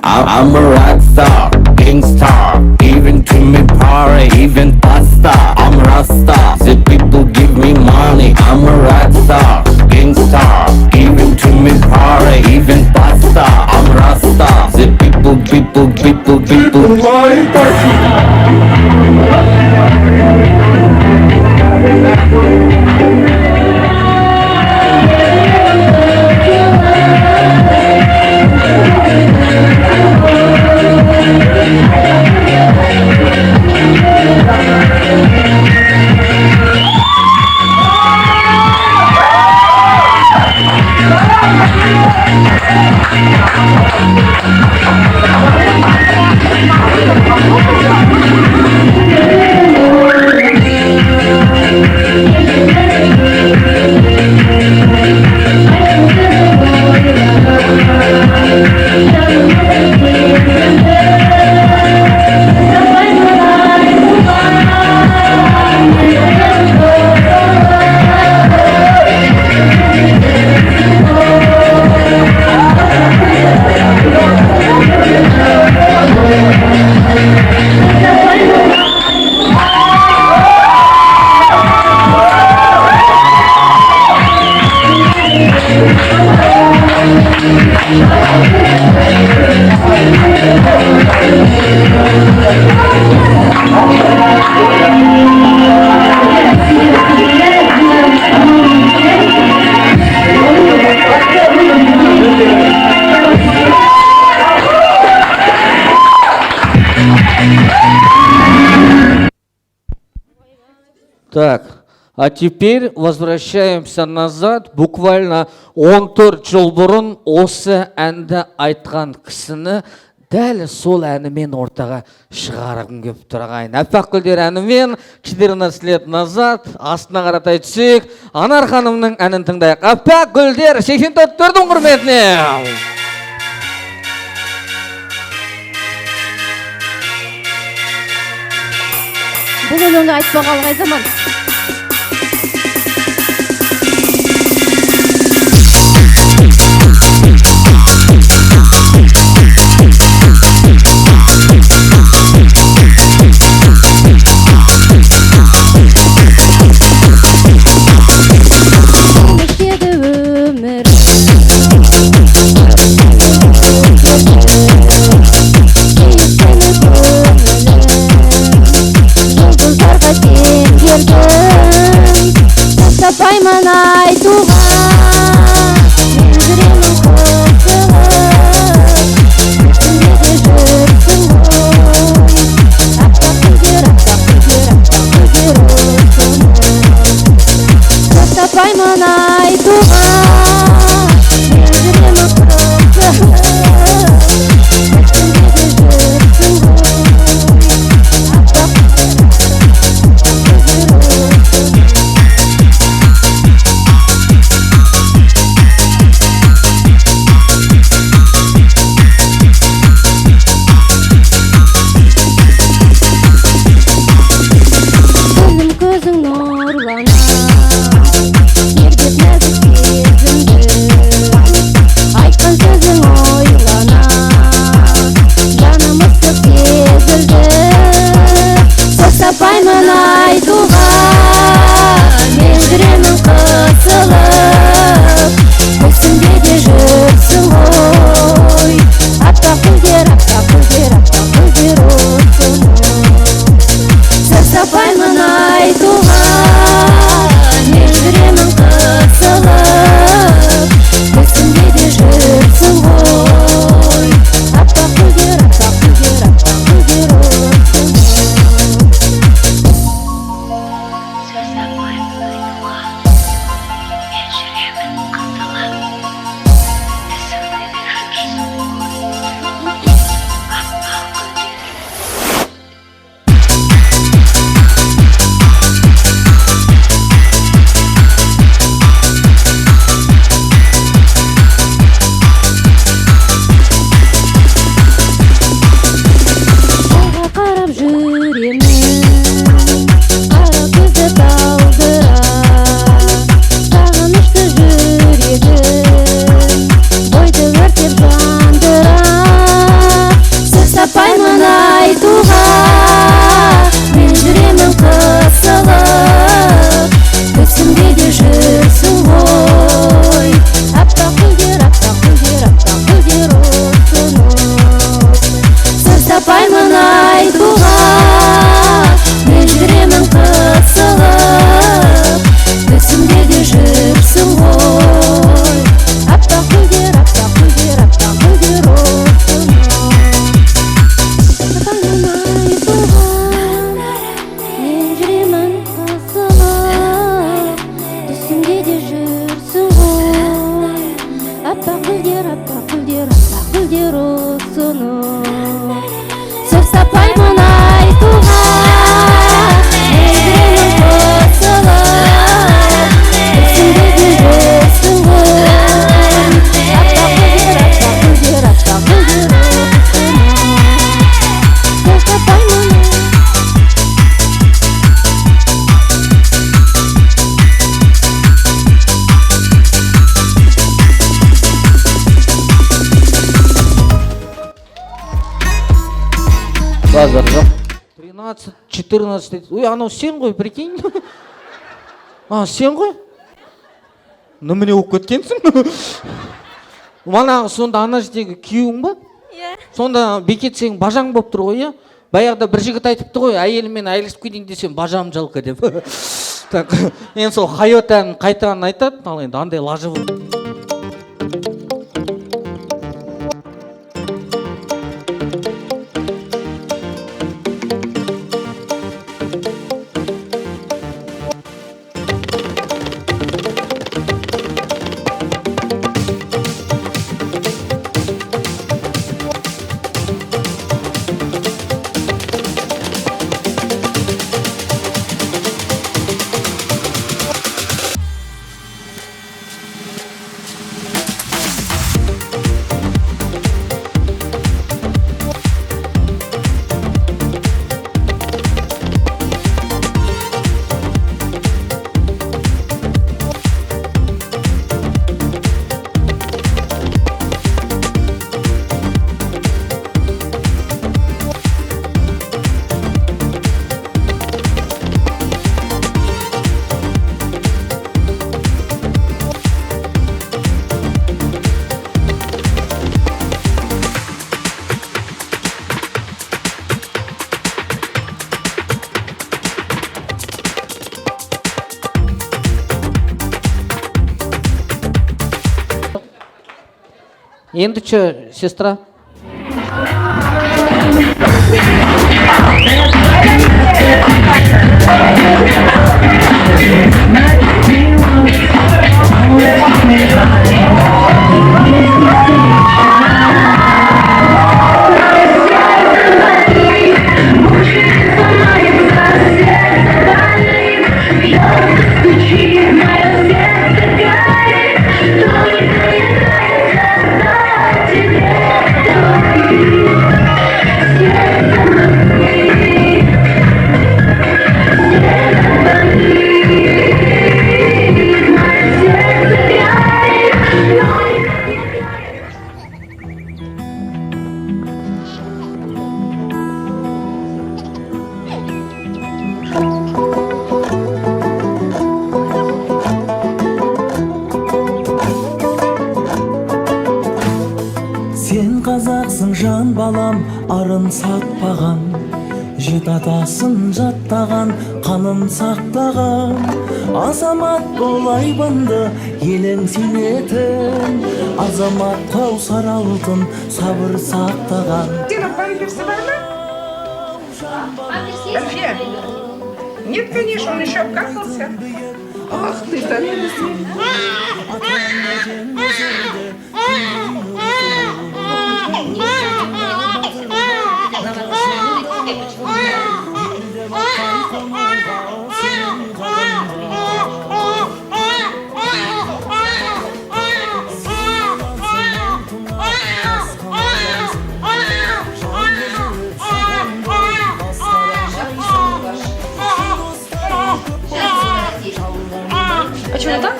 I'm a rock star, gangster, even to me party, even pasta. I'm Rasta, the people give me money. I'm a rock star, gangster, even to me party, even pasta. I'm Rasta, the people. Так, а теперь возвращаемся назад. Буквально 14 жыл бұрын осы әнді айтқан кісіні дәл сол әнімен ортаға шығарғым келіп тұр ағайын. Аппақ гүлдер әнімен 14 лет назад астына қаратай түсек, Анар ханымның әнін тыңдайық. Аппақ гүлдер 84-дің құрметіне. Бұл өлеңді айтпағалы қай заман? Тапаймын айтуға, мен жүремін қысылып, үстінде де жүрсің ғой. Аппақ гүлдер, аппақ гүлдер, аппақ гүлдер осыны. Тапаймын айтуға, мен жүремін қысылып, үстінде де жүрсің ғой. Аппақ тапаймын айтуға, мен жүремін қысылып, үстінде де жүрсің ғой. Аппақ гүлдер, аппақ гүлдер, аппақ гүлдер осыны. Сөз тапаймын айтуға, мен жүремін қысылып, үстінде де жүрсің ғой. Аппақ гүлдер, аппақ гүлдер, аппақ гүлдер осыны. Базар жоқ. 13, 14. Ой, анау сен ғой, прикинь. А, сен ғой? Немене болып кеткенсің? Манағы сонда ана жердегі күйеуің ба? Иә. Сонда Бекет сенің бажаң болып тұр ғой, иә? Баяғыда бір жігіт айтыпты ғой, әйеліммен айырылысып кетейін десем бажам жалқы деп. Так, енді сол хайот әнін қайтадан айтады, ал енді андай лажы болды. Енді че, сестра? Сен қазақсың жан балам, арын сатпаған, жет атасын жаттаған, қанын сақтаған. Азамат болай банды, елің сенетін, азамат қаусар алтын, сабыр сақтаған. Альфия? Нет, конечно, он еще обкакался. Ах ты-то. Почему так?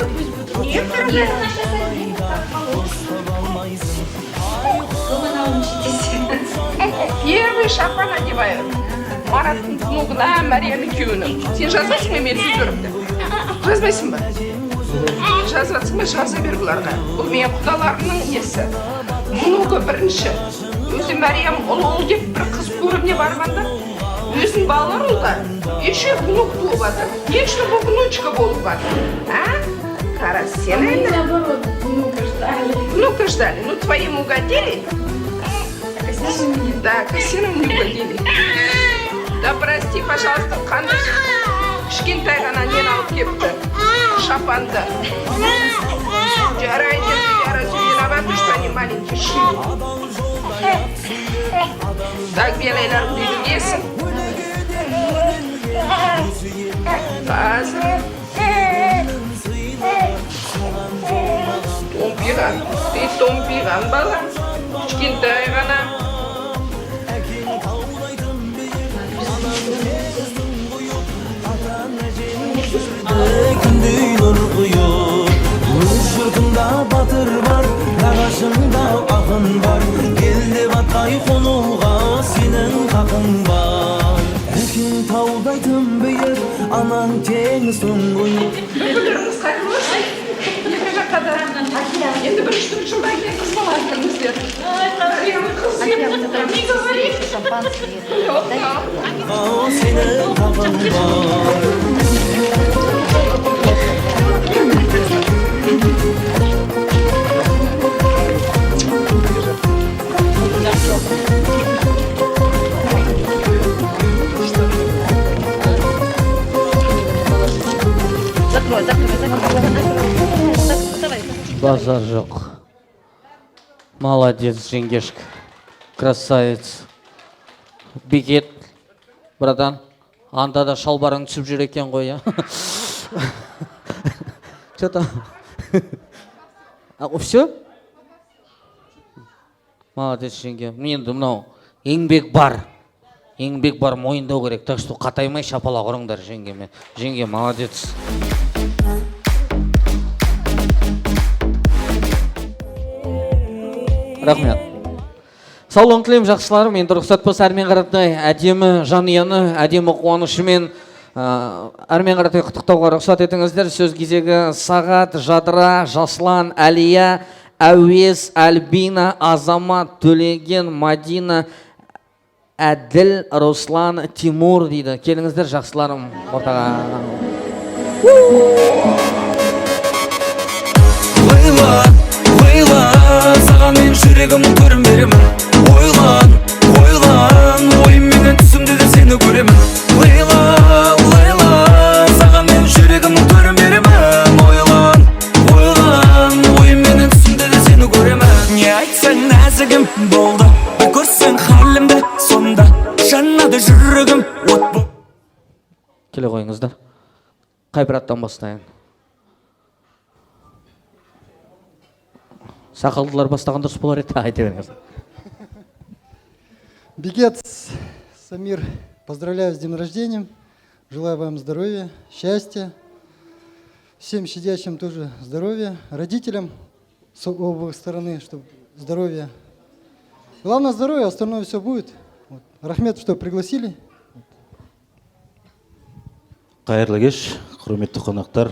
Нет, дорогая. Первый шапан одевают. Мараттың тұнығына, Мәриямның күйеуінің. Сен жазбайсың ба мен сөздерімді? Жазбайсың ба? Жазбайсың ба? Жаза бер бұларға. Бұл мен құдаларымның несі. Мұнығы бірінші. Өзі Мәриям ұл деп бір қыз көріміне барғанда, өзінің балалар ұлдар. Еще внук туып жатыр. Не үшін бұл внучка болып жатыр? А? Қара, сен енді? Внука ждали. Ну, твоим угодили? Да, кассирам не угодили. Да прости, пожалуйста, қандай кішкентай ғана нені алып кепті? Шапанды. Жарайды, я разве виновата, что они маленькие шили? Так, белайлар дейді есің. Қазір. Томпиған. Ты томпиған бала. Кішкентай ғана. Күндей нұр құйып, өз жұртында батыр бар, нағашыңда ақын бар. Елде батпай қонуға сенің хақың бар. Әкең таудай түнбейіп, анаң теңіз тұңғиып. Көпілеріңіз қайтылмасын. Екі жаққа да Енді бірінші жылдан кейін қыз бала аттыңыздар. Қыз деп не говорит? Базар жоқ. Молодец, жеңгешка. Красавец. Бекет, братан, анда да шалбарың түсіп жүр екен ғой, я. Что там? Все? Молодец, жеңге. Енді мынау еңбек бар. Еңбек бар, мойындау керек. Так что қатаймай шапалақ ұрыңдар жеңгеме. Жеңге, молодец. Рахмет. Саулығын тілеймін жақсыларым. Енді рұқсат болса әрмен қаратай әдемі жанұяны, әдемі қуанышымен әрмен қаратай құттықтауға рұқсат етіңіздер. Сөз кезегі Сағат, Жадыра, Жаслан, Әлия, Әуез, Альбина, Азамат, Төлеген, Мадина, Әділ, Руслан, Тимур дейді. Келіңіздер жақсыларым ортаға. Саған мен жүрегімнің көрін беремін. Ойлан, ойымменен түсімде де сені көремін. Лейла, саған мен жүрегімнің көрін беремін. Ойлан, ойымменен түсімде де сені көремін. Не айтсаң нәзігім болды, көрсең халімді сонда жанады жүрегім от болып. Келе қойыңыздар. Қай бір аттан бастайын? Сақалдылар бастаған дұрыс болар еді, айта беріңіз. Бекет, Самир, поздравляю с днем рождения. Желаю вам здоровья, счастья. Всем сидящим тоже здоровья. Родителям с обеих стороны, чтобы здоровья. Главное здоровье, остальное все будет. Рахмет, что пригласили. Қайырлы кеш, құрметті қонақтар.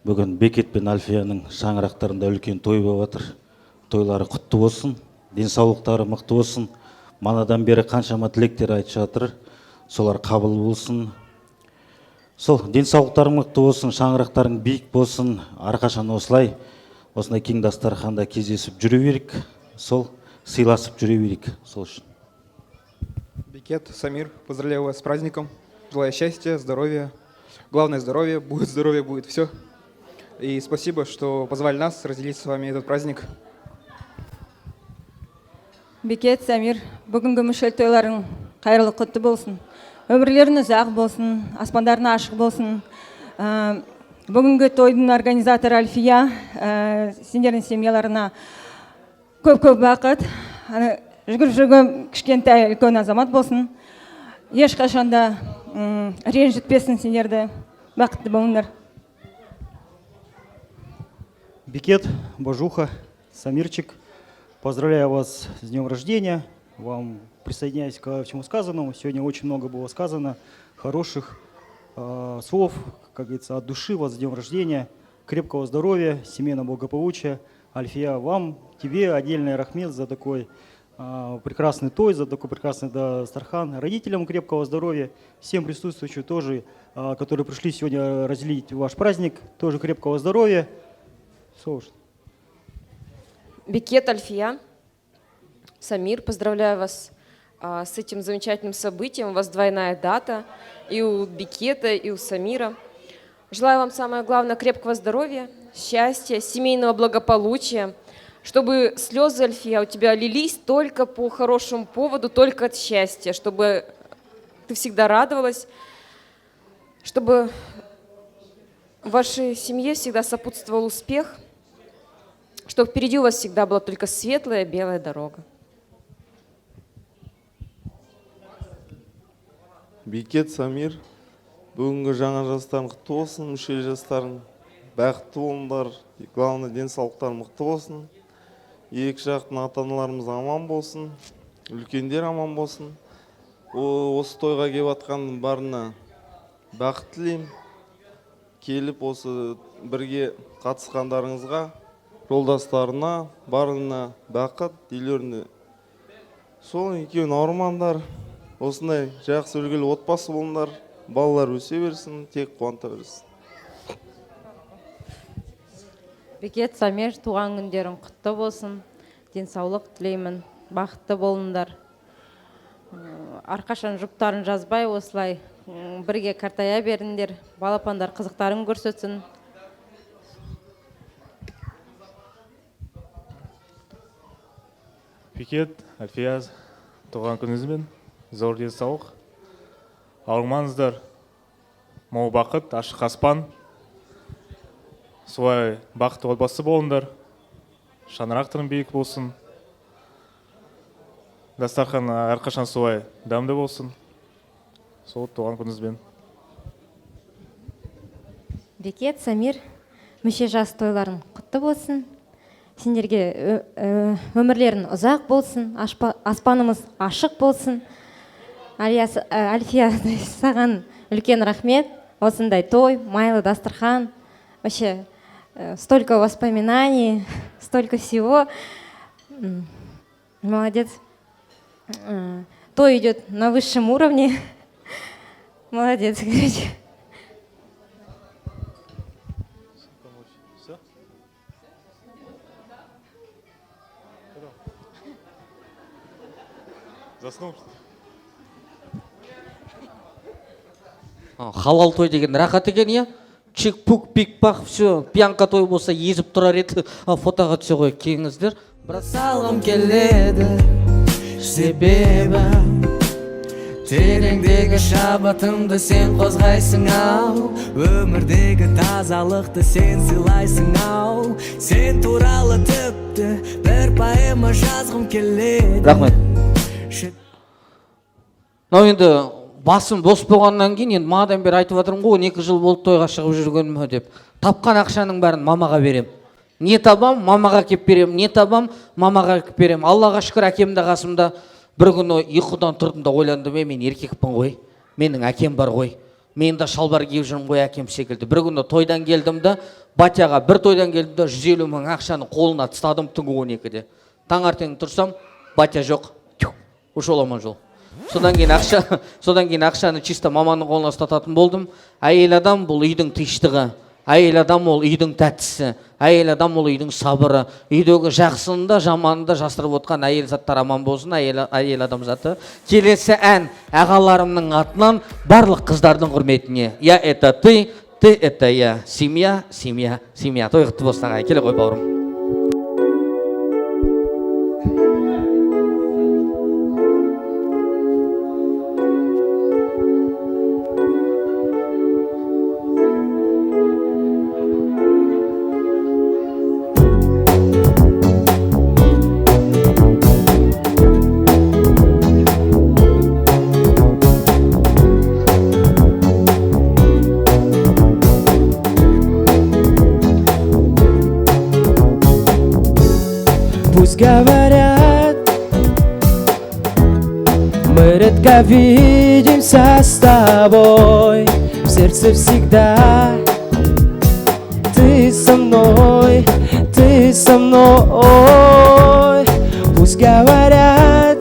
Бүгін Бекет пен Альфияның шаңырақтарында үлкен той болып жатыр. Тойлары құтты болсын, денсаулықтары мықты болсын. Манадан бері қаншама тілектер айтып жатыр. Солар қабыл болсын. Сол денсаулықтары мықты болсын, шаңырақтарың биік болсын. Әрқашан осындай кең дастарханда кездесіп жүре берейік. Сол сыйласып жүре берейік. Сол үшін. Бекет, Самир, поздравляю вас с праздником. Желаю счастья, здоровья. Главное здоровье, будет все. И спасибо, что позвали нас разделить с вами этот праздник. Бекет, Самир, бүгінгі мүшел тойларың қайырлы құтты болсын. Өмірлерің ұзақ болсын, аспандарына ашық болсын. Бүгінгі тойдың организаторы Альфия, сендердің семьяларына көп-көп бақыт. Жүгіріп жүрген кішкентай үлкен азамат болсын. Ешқашанда ренжітпесін сендерді. Бақытты болыңдар. Бекет, Божуха, Самирчик, поздравляю вас с днем рождения. Вам присоединяюсь ко всему сказанному. Сегодня очень много было сказано хороших слов, как говорится, от души вас с днем рождения. Крепкого здоровья, семейного благополучия. Альфия, вам, тебе отдельный рахмет за такой прекрасный той, за такой прекрасный дастархан. Родителям крепкого здоровья, всем присутствующим тоже, которые пришли сегодня разделить ваш праздник, тоже крепкого здоровья. Бекет, Альфия, Самир, поздравляю вас с этим замечательным событием. У вас двойная дата и у Бекета, и у Самира. Желаю вам самое главное крепкого здоровья, счастья, семейного благополучия, чтобы слезы, Альфия, у тебя лились только по хорошему поводу, только от счастья, чтобы ты всегда радовалась, чтобы в вашей семье всегда сопутствовал успех, чтобы впереди у вас всегда была только светлая белая дорога. Бекет, Самир, бүгінгі жаңа жастарың құтты болсын, мүшел жастарың бақытты болыңдар, главное денсаулықтар мықты болсын, екі жақтың ата-аналарымыз аман болсын, үлкендер аман болсын. Осы тойға келіп жатқан барына бақыт тілеймін. Келіп осы бірге қатысқандарыңызға жолдастарына, барына бақыт, үйлеріне. Сол екеуін ауырмаңдар, осындай жақсы үлгілі отбасы болыңдар, балалар өсе берсін, тек қуанта берсін. Бекет, Самир, туған күндерің құтты болсын, денсаулық тілеймін, бақытты болыңдар. Арқашан жұптарын жазбай, осылай бірге картая беріңдер, балапандар қызықтарын көрсетсін. Бекет, Альфия, туған күніңізбен зор денсаулық. Ауырмаңыздар, мол бақыт, ашық аспан. Солай бақытты отбасы болыңдар. Шаңырақтарың биік болсын. Дастархан әрқашан солай дәмді болсын. Сол туған күніңізбен. Бекет, Самир, мүше жас тойларың құтты болсын. Сендерге өмірлерін ұзақ болсын, аспанымыз ашық болсын. Альфия, саған үлкен рахмет. Осындай той, майлы дастархан. Вообще, столько воспоминаний, столько всего. Молодец. Той идет на высшем уровне. Молодец, короче. Заснул? Халал той деген рахат екен, иә? Чик-пук, пик-пақ, все, пьянка той болса езіп тұрар еді, фотоға түсе қой, келіңіздер. Салғым келеді, себебі тереңдегі шабытымды сен қозғайсың ау, өмірдегі тазалықты сен сыйлайсың ау, сен туралы тіпті бір поэма жазғым келеді. Рахмет. Мынау енді басым бос болғаннан кейін енді мадан бері айтып жатырмын ғой, 12 жыл болды тойға шығып жүргеніме деп. Тапқан ақшаның бәрін мамаға берем. Не табам, мамаға кеп берем, не табам, мамаға кеп берем. Аллаға шүкір, әкем де қасымда. Бір күні ұйқыдан тұрдым да ойландым, мен еркекпін ғой, менің әкем бар ғой, мен де шалбар киіп жүрмін ғой әкем секілді. Бір күні тойдан келдім да, батяға бір тойдан келдім да 150 мың ақшаны қолына тастадым түнгі 12-де. Таңертең тұрсам, батя жоқ, ушел аман жол. Содан кейін ақшаны чисто маманың қолына ұстататын болдым. Әйел адам бұл үйдің тыныштығы, әйел адам ол үйдің тәттісі, әйел адам ол үйдің сабыры, үйдегі жақсында жаманында жасырып отқан әйел заттар аман болсын, әйел адам заты. Келесі ән ағаларымның атынан барлық қыздардың құрметіне. Я это ты это я. Семья, семья, семья. Той құтты болсын ағай, келе ғой бауырым. Говорят, мы редко видимся с тобой, в сердце всегда ты со мной, ты со мной. Пусть говорят,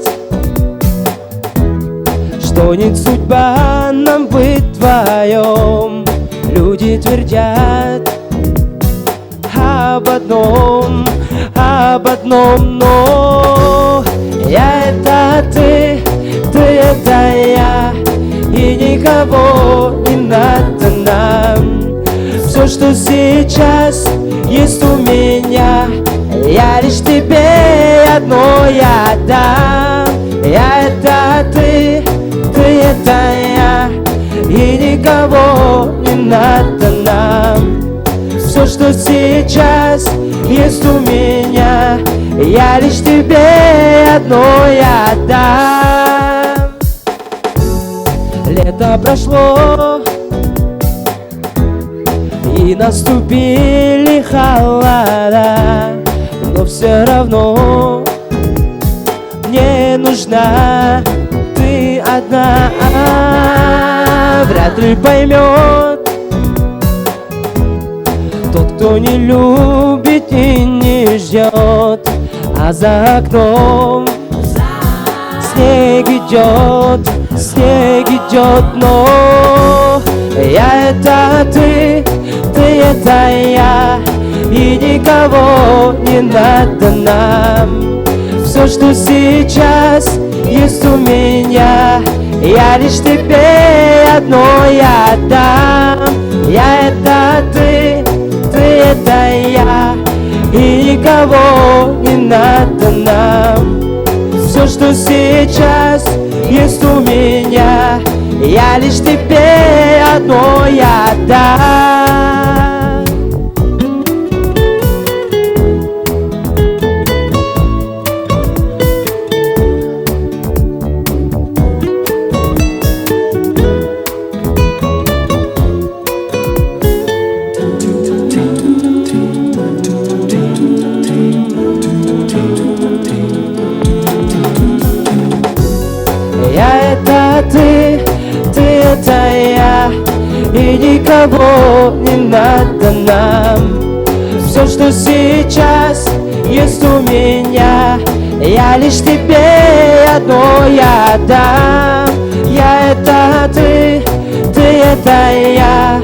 что не судьба нам быть вдвоем, люди твердят об одном, но я это ты это я, и никого не надо нам. Все, что сейчас есть у меня, я лишь тебе одно я дам. Я это ты это я, и никого не надо нам. Все, что сейчас есть у меня, я лишь тебе одно я дам. Лето прошло, и наступили холода, но все равно мне нужна ты одна. Вряд ли поймет тот, кто не любит и не ждет, а за окном снег идет, но я это ты это я, и никого не надо нам. Все, что сейчас есть у меня, я лишь тебе одно я отдам. Я это ты это я, и никого не надо нам. Все, что сейчас есть у меня, я лишь тебе одно я отдам. Я это ты это я, и никого не надо нам. Все, что сейчас есть у меня, я лишь тебе одно я отдам. Я это ты это я,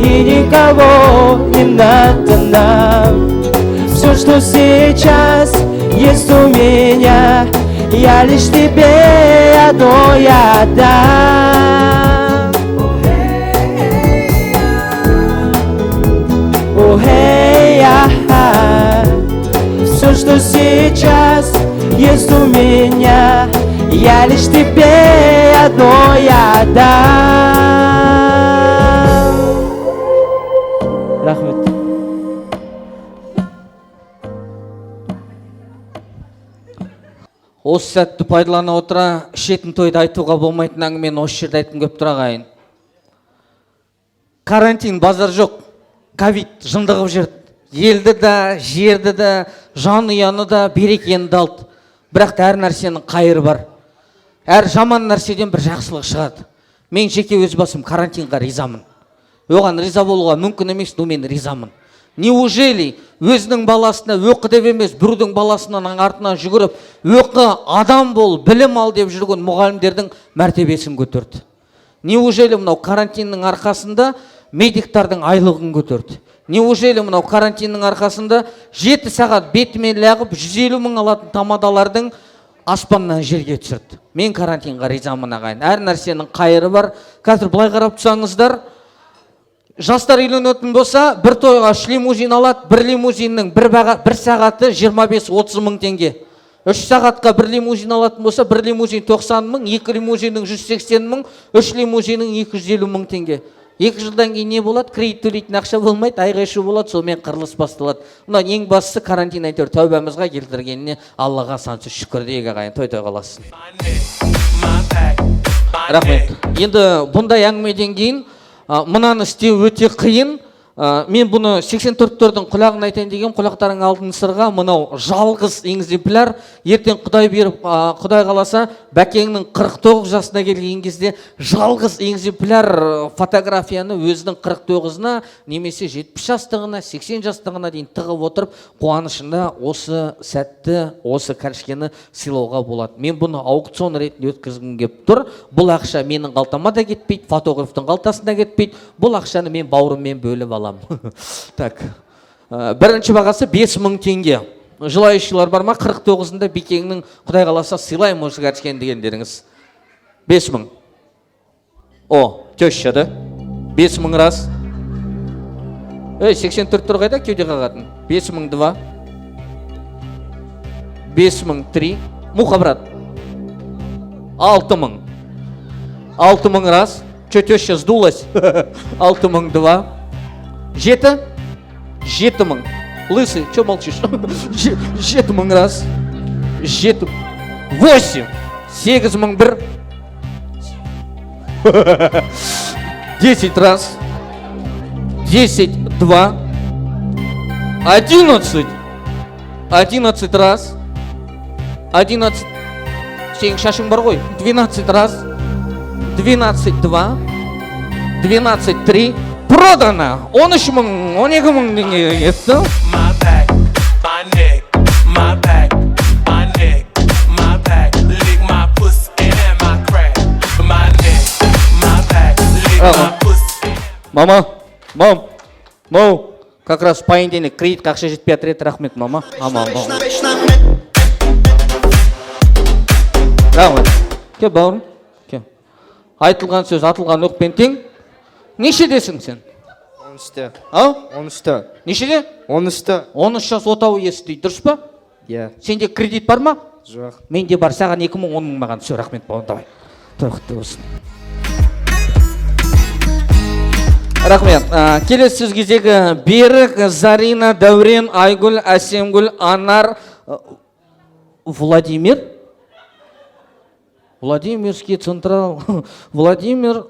и никого не надо нам. Все, что сейчас есть у меня, я лишь тебе одно я отдам. Oh, hey, все, что сейчас есть у меня, я лишь тебе одно я отдам. Рахмет. Осы сәтті пайдалана отыра, ішетін тойда айтуға болмайтын әңгімені осы жерде айтқым келіп тұр ағайын. Карантин, базар жоқ, ковид жындығып жүрді. Елді да, жерді да, жанұяны да, берекені де алды. Бірақ әр нәрсенің қайыры бар. Әр жаман нәрседен бір жақсылық шығады. Мен жеке өз басым карантинға ризамын. Оған риза болуға мүмкін емес, но мен ризамын. Неужели өзінің баласына өқы деп емес, біреудің баласының артынан жүгіріп, өқы адам бол, білім ал деп жүрген мұғалімдердің мәртебесін көтерді. Неужели мынау карантиннің арқасында медиктардың айлығын көтерді? Неужели мынау карантиннің арқасында 7 сағат бетімен лағып 150 мың алатын тамадалардың аспаннан жерге түсірді? Мен карантинға ризамын ағайын. Әр нәрсенің қайыры бар. Қазір былай қарап тұрсаңыздар, жастар үйленетін болса, бір тойға 3 лимузин алады, бір лимузиннің бір сағаты 25-30 мың теңге. 3 сағатқа бір лимузин алатын болса, бір лимузин 90 мың, 2 лимузиннің 180 мың, 3 лимузиннің 250 мың теңге. 2 жылдан кейін не болады? Кредит төлейтін ақша болмайды, айғай-шу болады, сонымен қырылыс басталады. Мына ең бастысы карантин әйтеуір тәубамызға келтіргеніне Аллаға сансыз шүкір дейік ағайын, той қаласын. Рахмет. Енді бұндай әңгімеден кейін мынаны істеу өте қиын. Мен бұны 84-тордың құлағын айтайын деген, құлақтарың алтын сырға, мынау жалғыз экземпляр. Ертең Құдай беріп, Құдай қаласа, бәкеңнің 49 жасына келген кезде жалғыз экземпляр фотографияны өзінің 49-ына, немесе 70 жастығына, 80 жастығына дейін тығып отырып, қуанышында осы сәтті, осы кәрешкені сыйлауға болады. Мен бұны аукцион ретінде өткізгім келіп тұр. Бұл ақша менің қалтама да кетпейді, фотографтың қалтасына кетпейді. Бұл ақшаны мен бауырыммен бөліп аламын. Так, бірінші бағасы 5 мың теңге. Желающилар бар ма? 49-ында бекеңнің Құдай қаласа сыйлаймын осы кәрешкені дегендеріңіз. 5 мың. О, теща да? 5 мың рас. 84 тұр қайда кеуде қағатын? 5 мың 2. 5 мың 3. Муха, брат. 6 мың. 6 мың раз. Че теща сдулась? 6 мың 2. 7? 7 мың. Лысый, че молчишь? 7 мың раз. 7. 8. 8 мың 1. 10 раз. 10 2. 11. 11 раз. 11. Сенің шашың бар ғой. 12 раз. 12 2. 12 3. Продано! 13 мың, 12 мың теңге кетті. мама, мау, как раз по понедельник кредитке ақша жетпей жатыр еді, рахмет мама. Рахмет. Ке бауырым, ке. Айтылған сөз атылған оқпен тең. Нешедесің сен? 13-те. Ау? 13-те. Нешеде? 13-те. 13 жас отау иесі дейді, дұрыс па? Иә. Сенде кредит бар ма? Жоқ. Менде бар, саған 2 мың, 10 мың маған. Все, рахмет бауырым, давай. Тоқты болсын. Рахмет. Келесі сөз кезегі Берік, Зарина, Дәурен, Айгүл, Әсемгүл, Анар, Владимирский Централ, Владимир,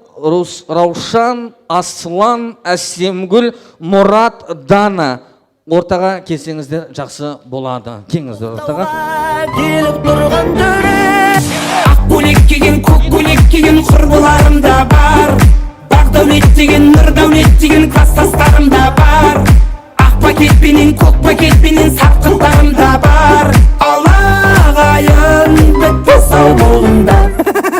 Раушан, Аслан, Әсемгүл, Мұрат, Дана. Ортаға келсеңіздер жақсы болады. Кеңіздер ортаға. Келіп тұрған төре, ақ көйлек киген, көк көйлек киген құрбыларым да бар. Бақ дәулет деген, нұр дәулет деген класстастарым да бар. Ақ пакетпенен, көк пакетпенен сатқындарым да бар. Аллағайын бітті сау болыңдар.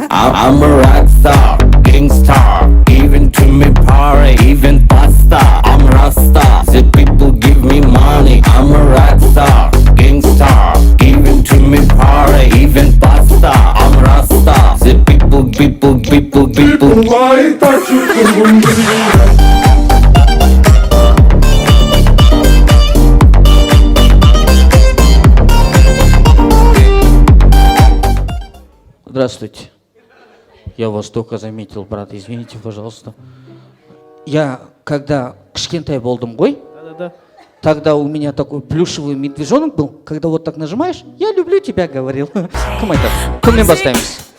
I'm a rock star, gangstar. Even to me party, even pasta. I'm Rasta, the people give me money. I'm a rock star, gangstar. Even to me party, even pasta. I'm Rasta, the people. Why touch you? Здравствуйте. Я вас только заметил, брат, извините, пожалуйста. Я, когда кішкентай болдым ғой, тогда у меня такой плюшевый медвежонок был, когда вот так нажимаешь, я люблю тебя, говорил. Кім айтады? Кімнен бастаймыз?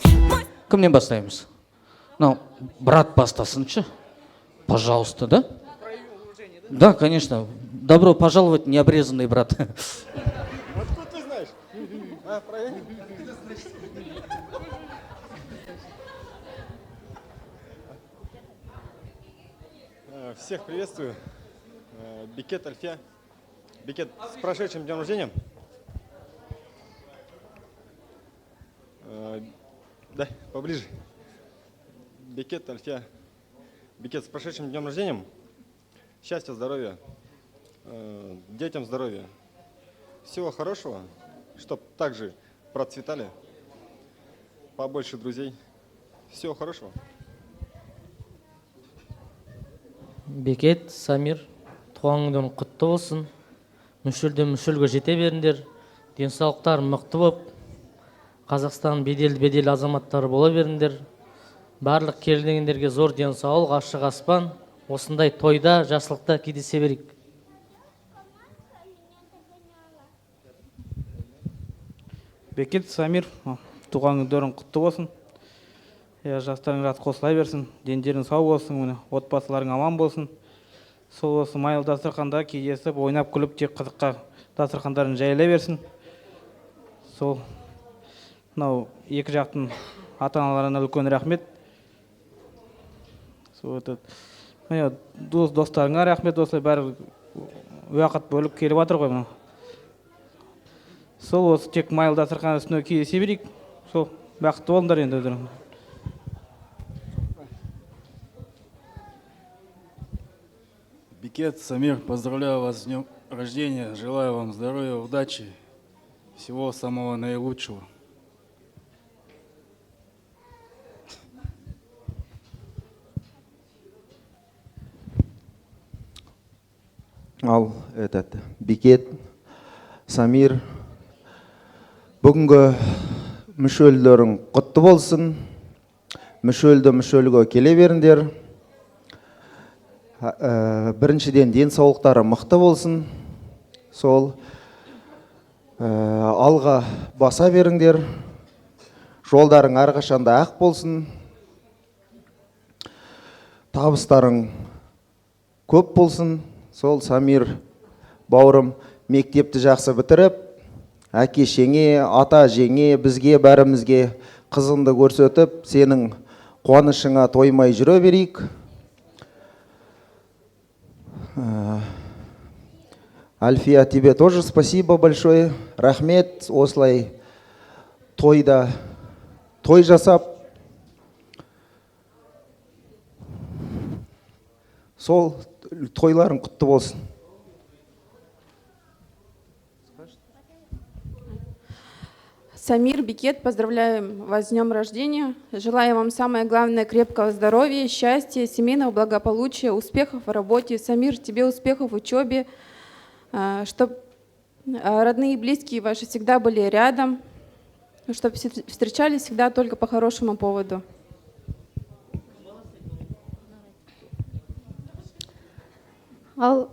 Кімнен бастаймыз? Ну, брат бастасыншы, пожалуйста, да? Да, конечно. Добро пожаловать, необрезанный брат. Откуда ты знаешь? Всех приветствую. Бекет, Альфия. Бекет, с прошедшим днем рождения. Да, поближе. Бекет, Альфия. Бекет, с прошедшим днем рождения. Счастья, здоровья. Детям здоровья. Всего хорошего, чтоб также процветали. Побольше друзей. Всего хорошего. Бекет, Самир, туған күнің құтты болсын. Мүшелден мүшелге жете беріңдер. Денсаулықтар мықты боп, Қазақстан беделді азаматтары бола беріңдер. Барлық келгендерге зор денсаулық, ашық аспан. Осындай тойда, жақсылықта кездесе берейік. Бекет, Самир, туған күндерің құтты болсын. Жастарың жат қосыла берсін, дендерің сау болсын, отбасыларың аман болсын. Сол осы майлы дастарханда кездесіп, ойнап күліп, тек қызыққа дастархандарын жайыла берсін. Сол мынау екі жақтың ата-аналарына үлкен рахмет. Сол достарыңа рахмет, осылай бәрі уақыт бөліп келіп жатыр ғой мынау. Сол осы тек майлы дастархан үстіне кездесе берейік. Сол бақытты болыңдар енді өздерің. Бекет, Самир, поздравляю вас с днем рождения, желаю вам здоровья, удачи, всего самого наилучшего. Ал Бекет, Самир, бүгінгі мүшелдерің құтты болсын, мүшелге келе беріңдер. Біріншіден денсаулықтары мықты болсын, сол алға баса беріңдер, жолдарың әрқашанда ақ болсын, табыстарың көп болсын. Сол Самир бауырым мектепті жақсы бітіріп, әке-шеңе, ата-жеңе, бізге бәрімізге қызыңды көрсетіп, сенің қуанышыңа тоймай жүре берейік. Альфия, тебе тоже спасибо большое. Рахмет, осылай тойда той жасап. сол тойларың құтты болсын. Самир, Бикет, поздравляем вас с днем рождения. Желаю вам самое главное крепкого здоровья, счастья, семейного благополучия, успехов в работе. Самир, тебе успехов в учебе, чтобы родные и близкие ваши всегда были рядом, чтобы встречались всегда только по хорошему поводу. Ал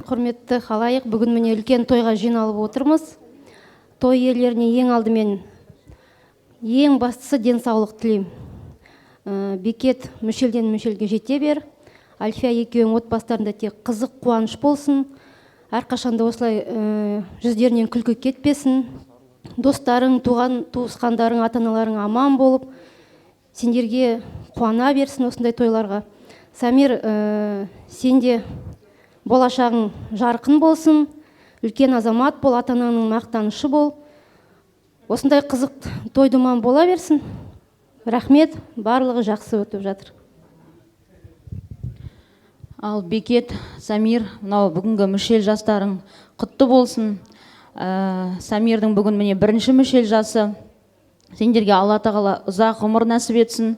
құрметті халайық, бүгін міне үлкен тойға жиналып отырмыз. Той иелеріне ең алдымен ең бастысы денсаулық тілеймін. Бекет мүшелден мүшелге жете бер. Альфия екеуің отбасыларында тек қызық, қуаныш болсын. Әрқашанда осылай жүздерінен күлкі кетпесін. Достарың, туысқандарың, ата-аналарың аман болып, сендерге қуана берсін осындай тойларға. Самир, сенде болашағың жарқын болсын, үлкен азамат бол, ата-ананың мақтанышы бол. Осындай қызық той-думан бола берсін. Рахмет, барлығы жақсы өтіп жатыр. Ал Бекет, Самир, мынау бүгінгі мүшел жастарың құтты болсын. Самирдің бүгін міне бірінші мүшел жасы. Сендерге Алла тағала ұзақ ғұмыр нәсіп етсін.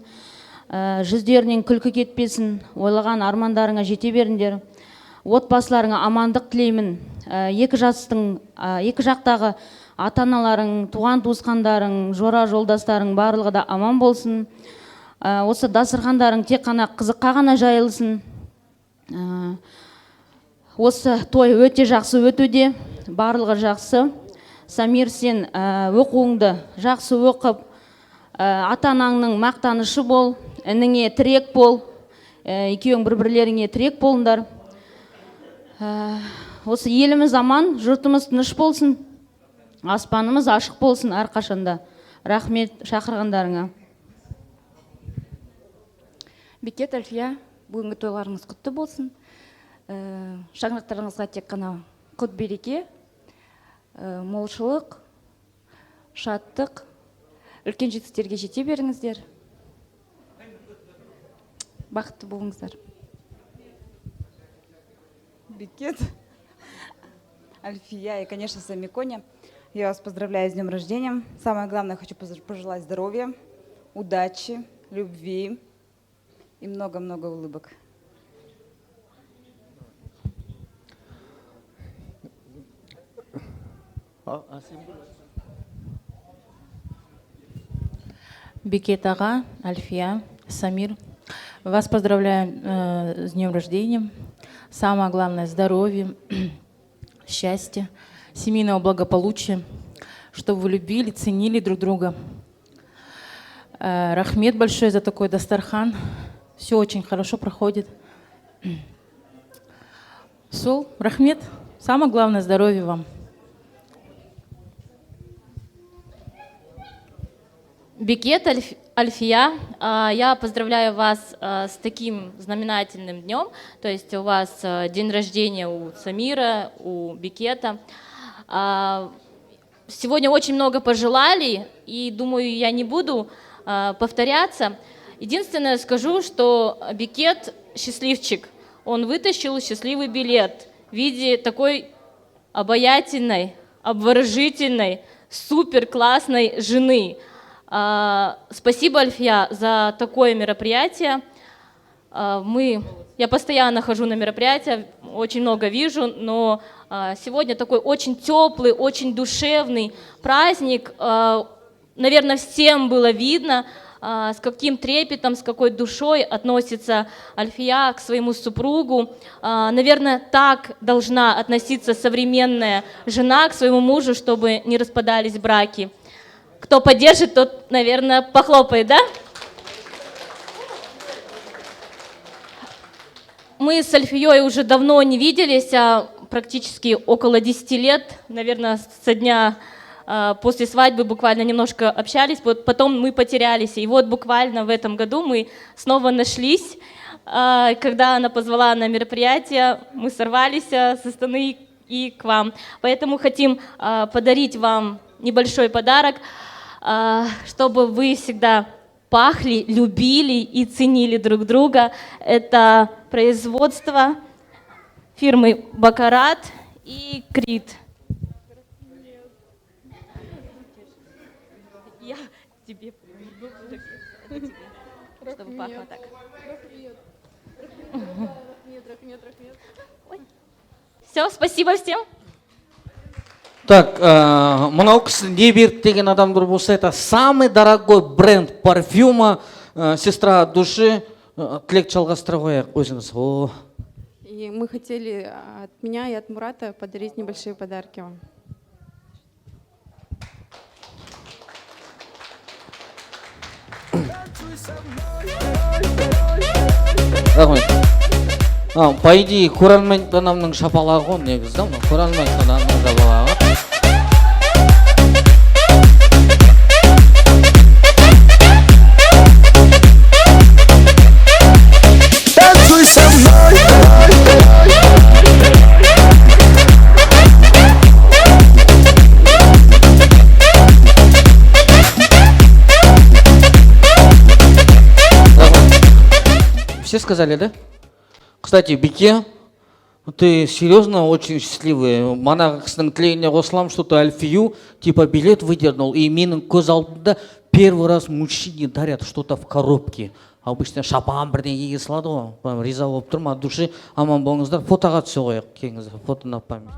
Жүздерінен күлкі кетпесін. Ойлаған армандарыңа жете беріңдер. Отбасыларыңа амандық тілеймін. Екі жақтағы ата-аналарың, туған туысқандарың, жора жолдастарың барлығы да аман болсын. Осы дастархандарың тек қана қызыққа ғана жайылсын. Осы той өте жақсы өтуде, барлығы жақсы. Самир, сен оқуыңды жақсы оқып, ата-анаңның мақтанышы бол, ініңе тірек бол, екеуің бір-бірлеріңе тірек болыңдар. Осы еліміз аман, жұртымыз тыныш болсын, аспанымыз ашық болсын әрқашанда. Рахмет шақырғандарыңа. Бекет, Альфия, бүгінгі тойларыңыз құтты болсын. Шаңырақтарыңызға тек қана құт береке, молшылық, шаттық, үлкен жетістіктерге жете беріңіздер. Бақытты болыңыздар. Бекет, Альфия и, конечно, Самиконя. Я вас поздравляю с днем рождения. Самое главное, хочу пожелать здоровья, удачи, любви и много-много улыбок. Бекет ага, Альфия, Самир, вас поздравляю с днем рождения. Самое главное — здоровье, счастья, семейного благополучия, чтобы вы любили, ценили друг друга. Рахмет большое за такой дастархан. Все очень хорошо проходит. Сол, рахмет. Самое главное — здоровья вам. Бекет, Альфия, я поздравляю вас с таким знаменательным днем. То есть у вас день рождения у Самира, у Бекета. Сегодня очень много пожелали, и думаю, я не буду повторяться. Единственное скажу, что Бекет счастливчик. Он вытащил счастливый билет в виде такой обаятельной, обворожительной, супер классной жены. Спасибо, Альфия, за такое мероприятие. Я постоянно хожу на мероприятия, очень много вижу, но сегодня такой очень теплый, очень душевный праздник. Наверное, всем было видно, с каким трепетом, с какой душой относится Альфия к своему супругу. Наверное, так должна относиться современная жена к своему мужу, чтобы не распадались браки. Кто поддержит, тот, наверное, похлопает, да? Мы с Альфией уже давно не виделись, практически около 10 лет, наверное, со дня после свадьбы буквально немножко общались, потом мы потерялись. И вот буквально в этом году мы снова нашлись. Когда она позвала на мероприятие, мы сорвались с Астаны и к вам. Поэтому хотим подарить вам небольшой подарок, чтобы вы всегда пахли, любили и ценили друг друга. Это производство фирмы «Бакарат» и «Крит». Я тебе чтобы пахло так. Все, спасибо всем. Так, мынау кісі не берді деген адамдар болса, это самый дорогой бренд парфюма. Сестра от души, тілек жалғастыра қояйық өзіңіз. И мы хотели от меня и от Мурата подарить небольшие подарки вам. Рахмет. По идее, көрермен адамның шапалағы ғой негізі, көрермен адамның шапалағы. Танцуй со мной. Все сказали, да? Кстати, Бике, ты серьезно очень счастливый. Мана кісінің тілегіне қосылам, что-то Альфию, типа билет выдернул, и менің көз алдымда первый раз мужчине дарят что-то в коробке. Обычно шапан бірдеңеге салады ғой. Риза болып тұрмын, от души. Аман болыңыздар, фотоға түсе қояйық. Келіңіздер, фото на память.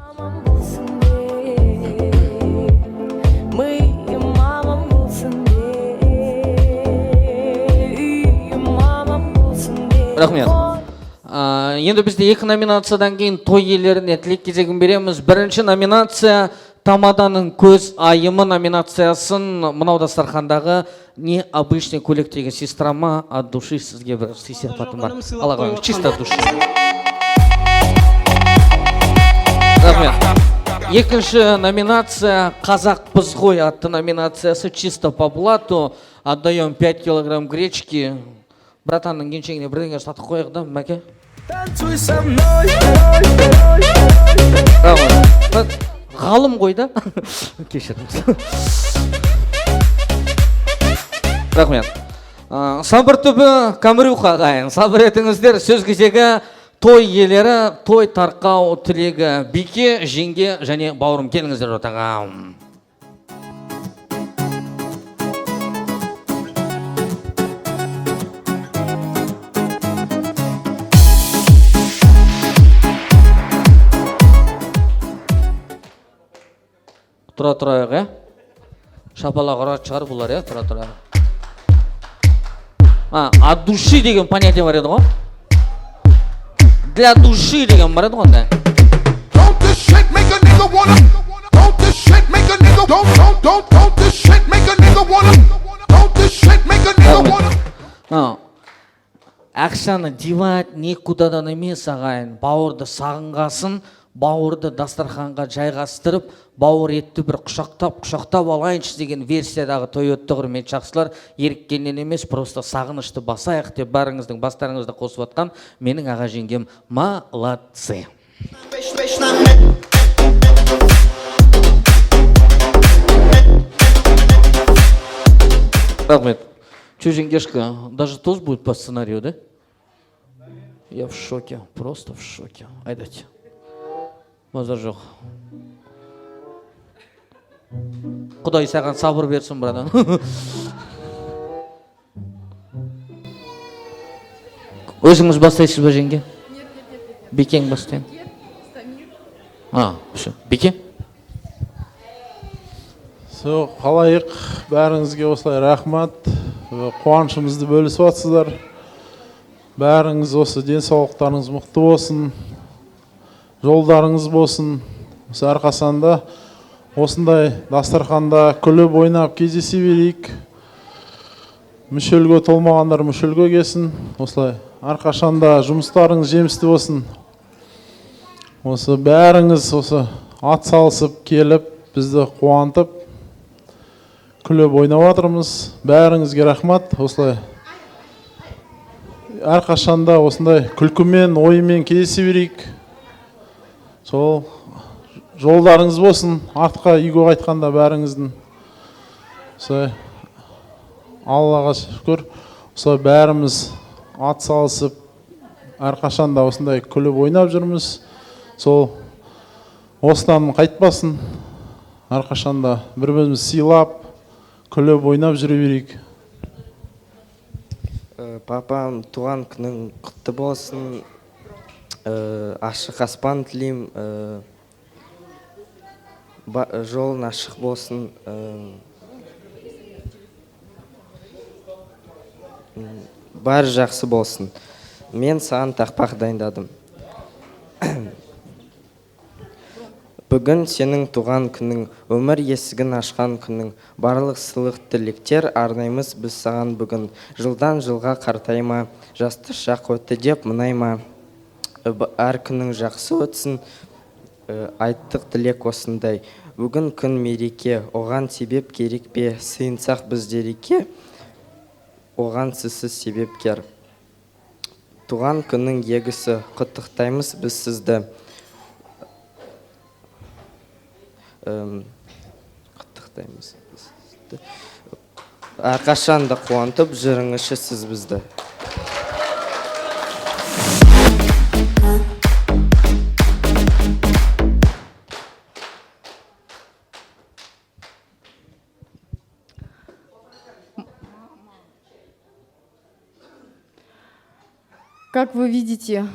Рахмет. Енді бізде екі номинациядан кейін той иелеріне тілек кезегін береміз. Бірінші номинация Тамаданың көз айымы номинациясын мынау дастархандағы необычный көйлектегі сестрама от души сізге бір сый-сияпатым бар. Алла қойыңыз, чисто от души. Рахмет. Екінші номинация Қазақпыз ғой атты номинациясы чисто по блату. Отдаем 5 килограмм гречки. Братанның кеншегіне бірдеңе сатып қояйық да, мәке? Танцуй со мной. Ғалым ғой да? Кешіріңіз. Рахмет. Сабыр түбі Камрюха ағайын. Сабыр етіңіздер. Сөз кезегі той иелері, той тарқау тілегі Бике, жеңге және бауырым, келіңіздер ортаға. Тұра тұрайық, шапалақ ұрат шығар бұлар, тұра тұрайық. От души деген понятие бар еді ғой? Для души деген бар еді ғой? Don't this shit make a nigga wanna. Don't this shit make a nigga. Don't this shit make a nigga wanna. Don't this shit make a nigga wanna. Ақшаны девать некудадан емес ағайын. Бауырды сағынғасын, бауырды дастарханға жайғастырып, бауыр етті бір құшақтап алайыншы деген версиядағы той өтті, құрметті жақсылар. Еріккеннен емес, просто сағынышты басайық деп барыңыздың бастарыңызды қосып атқан менің аға жеңгем молодцы. Рахмет. Че, жеңгешка, даже тост будет по сценарию, да? Я в шоке, просто в шоке. Айдайте. Базар жоқ. Құдай саған сабыр берсін, братан. Өзіңіз бастайсыз ба, жеңге? Бекең бастайын. Все. Беке? Қалайық, бәріңізге осылай рахмат. Қуанышымызды бөлісіп атсыздар. Бәріңіз осы денсаулықтарыңыз мықты болсын. Жолдарыңыз болсын. Осы әрқашанда осындай дастарханда күліп ойнап кездесе берейік. Мүшелге толмағандар мүшелге келсін. Осылай әрқашанда жұмыстарыңыз жемісті болсын. Осы бәріңіз осы ат салысып келіп бізді қуантып күліп ойнап жатырмыз. Бәріңізге рахмат. Осылай әрқашанда осындай күлкімен, ойымен кездесе берейік. Сол жолдарыңыз болсын, артқа үйге қайтқанда бәріңіздің. аллаға шүкір осылай бәріміз ат салысып әрқашанда осындай күліп ойнап жүрміз. Сол осыдан қайтпасын, әрқашанда бір-бірімізді сыйлап күліп ойнап жүре берейік. Папам, туған күнің құтты болсын. Ашық аспан тілеймін. Жолың ашық болсын. Бәрі жақсы болсын. Мен саған тақпақ дайындадым. Бүгін сенің туған күнің, өмір есігін ашқан күнің, барлық сыйлық тілектер арнаймыз біз саған бүгін. Жылдан жылға қартайма, жасты шақ өтті деп мұнайма. Әр күнің жақсы өтсін, айттық тілек осындай. Бүгін күн мереке, оған себеп керек бе, сыйынсақ біздереке, оған сізсіз себепкер. Туған күнің егісі, құттықтаймыз біз сізді. Құттықтаймыз біз сізді. Әрқашанда қуантып жүріңізші сіз бізді. Как вы видите,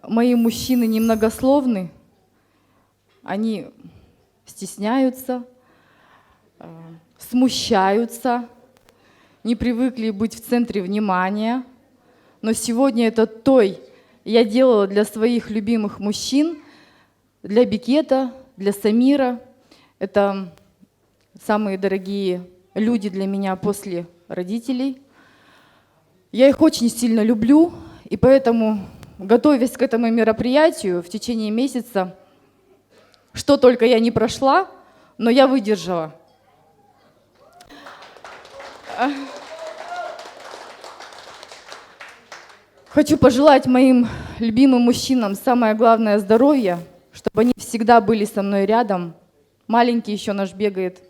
мои мужчины немногословны, они стесняются, смущаются, не привыкли быть в центре внимания. Но сегодня это той я делала для своих любимых мужчин, для Бикета, для Самира. Это самые дорогие люди для меня после родителей. Я их очень сильно люблю. И поэтому, готовясь к этому мероприятию в течение месяца, что только я не прошла, но я выдержала. Хочу пожелать моим любимым мужчинам самое главное здоровье, чтобы они всегда были со мной рядом. Маленький еще наш бегает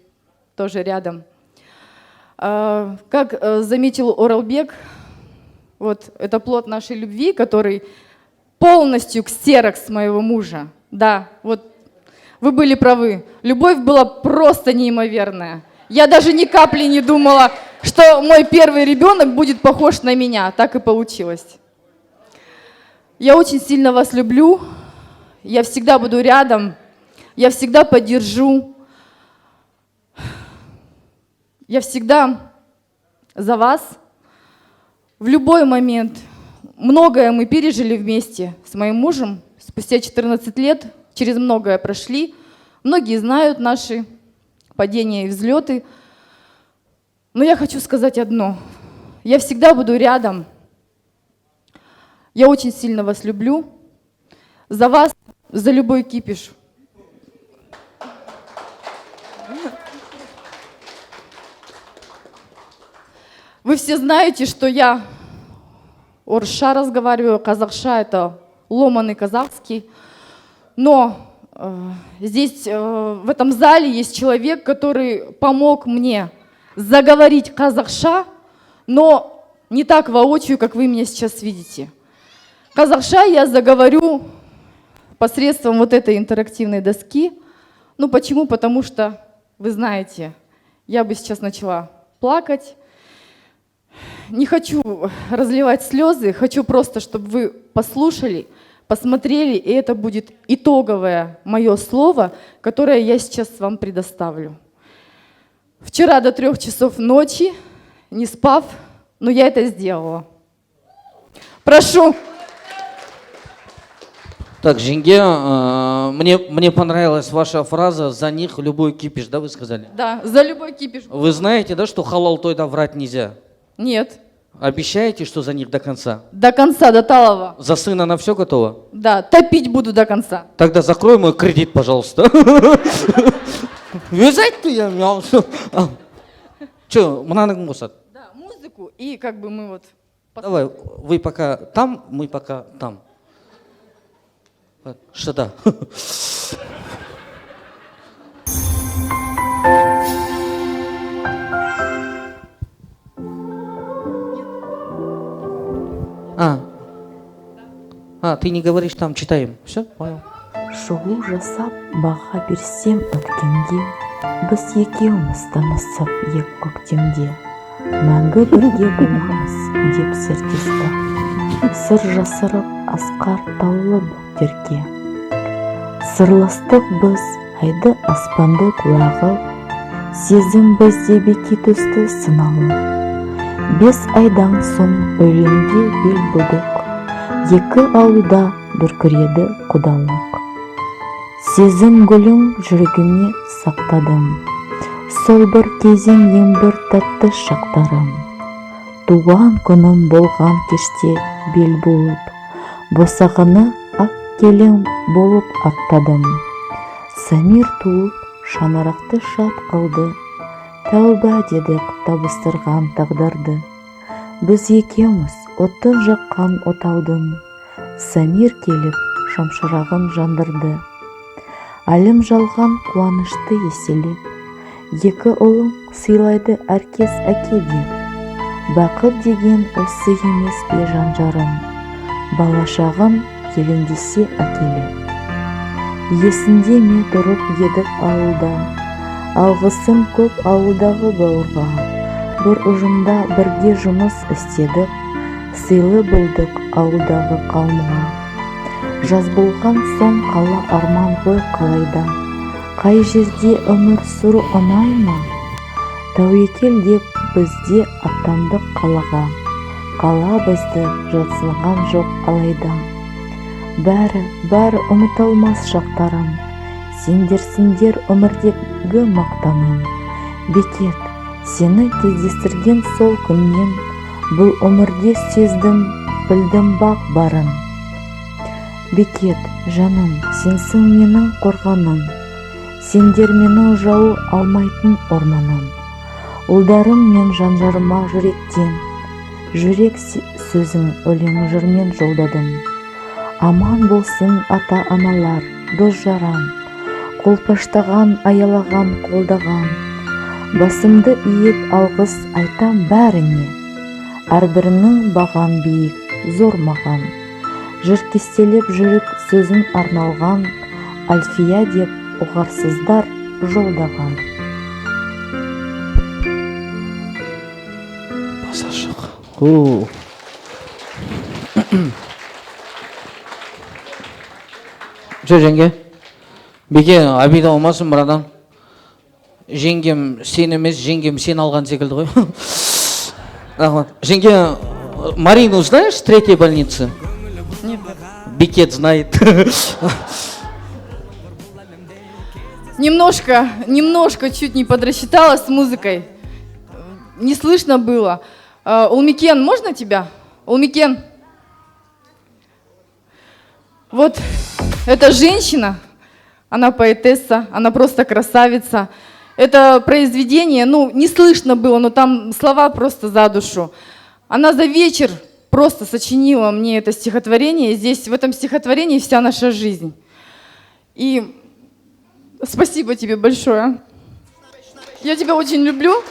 тоже рядом. Как заметил Оралбек, вот это плод нашей любви, который полностью ксерокс моего мужа. Да, вот вы были правы. Любовь была просто неимоверная. Я даже ни капли не думала, что мой первый ребенок будет похож на меня. Так и получилось. Я очень сильно вас люблю. Я всегда буду рядом. Я всегда поддержу. Я всегда за вас. В любой момент. Многое мы пережили вместе с моим мужем. Спустя 14 лет через многое прошли. Многие знают наши падения и взлеты. Но я хочу сказать одно. Я всегда буду рядом. Я очень сильно вас люблю. За вас, за любой кипиш. Вы все знаете, что я орысша разговариваю, казахша — это ломаный казахский. Но здесь, в этом зале, есть человек, который помог мне заговорить казахша, но не так воочию, как вы меня сейчас видите. Казахша я заговорю посредством вот этой интерактивной доски. Ну почему? Потому что, вы знаете, я бы сейчас начала плакать. Не хочу разливать слезы, хочу просто, чтобы вы послушали, посмотрели, и это будет итоговое мое слово, которое я сейчас вам предоставлю. Вчера до 3 часов ночи, не спав, но я это сделала. Прошу. Так, Жеңге, мне понравилась ваша фраза «за них любой кипиш», да, вы сказали? Да, за любой кипиш. Вы знаете, да, что халал тойда врать нельзя? Нет. Обещаете, что за них до конца? До конца, до талого. За сына на все готово? Да, топить буду до конца. Тогда закрой мой кредит, пожалуйста. Вязать-то я мяу. Че, мынаның болсады? Да, музыку и как бы мы вот... Давай, вы пока там, мы пока там. Что да? ты не говоришь, там читаем. Все, понял? Шоу жасап баға берсем өткенге, біз екеуміз танысып ек көктемде. Мәңгі бірге боламыз деп серттестік, сыр жасырып асқар таулы бөктерге. Сырластық біз айды аспанды құлағып, сезім бізде бекет өсті сыналы. 5 айдан соң өлеңге бел будық, екі ауылда дүркіреді құдалық. Сезім гүлің жүрегіме сақтадым, сол бір кезең ең бір тәтті шақтарым. Туған күнім болған кеште бел болып, босағаны ақ келем болып аттадым. Самир туып, шанарақты шат қылды, тәуба дедік табыстырған тағдырды. Біз екеуміз отты жаққан отаудың, Самир келіп шамшырағын жандырды. Әлім жалған қуанышты еселеп, екі ұлың сыйлайды әркез әке деп. Бақыт деген осы емес пе жан-жарым, балашағым елеңдесе әкеліп. Есінде ме тұрып едік ауылда, алғысым көп ауылдағы бауырға. Бір ұжымда бірге жұмыс істедік, сыйлы болдық ауылдағы қауымға. Жаз болған соң қала арман ғой қалайда, қай жерде өмір сүру ұнай ма? Тәуекел деп бізде аттандық қалаға, қала бізді жатсынған жоқ алайда. Бәрі ұмытылмас шақтарым, сендерсіңдер өмірдегі мақтаным. Бекет, сені кездестірген сол күннен, бұл өмірде сездім, білдім бақ барын. Бекет, жаным, сенсің менің қорғаным, сендер менің жау алмайтын орманым. Ұлдарым мен жан-жарыма жүректен, жүрек сөзің өлең жырмен жолдадым. Аман болсын ата-аналар, дос-жаран, қолпаштаған, аялаған, қолдаған. Басымды иіп алғыс айтам бәріне, әрбірінің баған биік, зор маған. Жыр кестелеп жүрік сөзін арналған, Альфия деп ұғарсыздар жолдаған. Басашық. Жеңге, беке обида болмасын бұрадан. Жеңгем сен емес, жеңгем сен алған секілді ғой. Жеңге, Марину знаешь, с 3-й больницы? Нет. Бекет знает. Немножко чуть не подрасчитала с музыкой. Не слышно было. Улмикен, можно тебя? Улмикен. Вот эта женщина, она поэтесса, она просто красавица. Это произведение, не слышно было, но там слова просто за душу. Она за вечер просто сочинила мне это стихотворение. Здесь, в этом стихотворении, вся наша жизнь. И спасибо тебе большое. Я тебя очень люблю.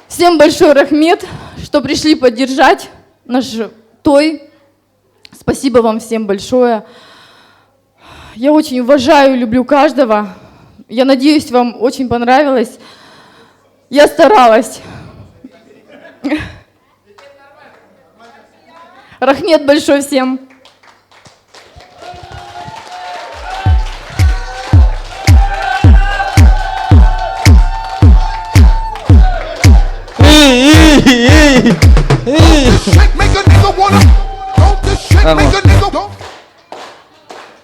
Всем большой рахмет, что пришли поддержать наш той. Спасибо вам всем большое. Я очень уважаю и люблю каждого. Я надеюсь, вам очень понравилось. Я старалась. Рахмет большой всем.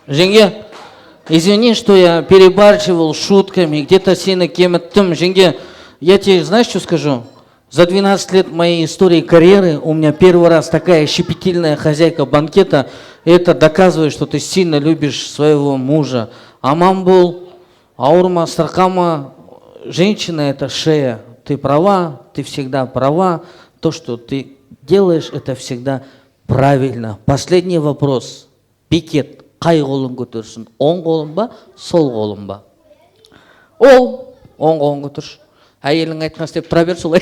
Жеңге, извини, что я перебарщивал шутками, где-то сильно кем-то. Жеңге, я тебе, знаешь, что скажу? За 12 лет моей истории карьеры у меня первый раз такая щепетильная хозяйка банкета. И это доказывает, что ты сильно любишь своего мужа. Аман бол, аурма, страхама. Женщина — это шея. Ты права, ты всегда права. То, что ты делаешь, это всегда правильно. Последний вопрос. Бекет қай қолын көтерсін? Оң қолын ба, сол қолын ба? Оң қолын көтерші. Әйелің айтқан істеп тұра бер солай.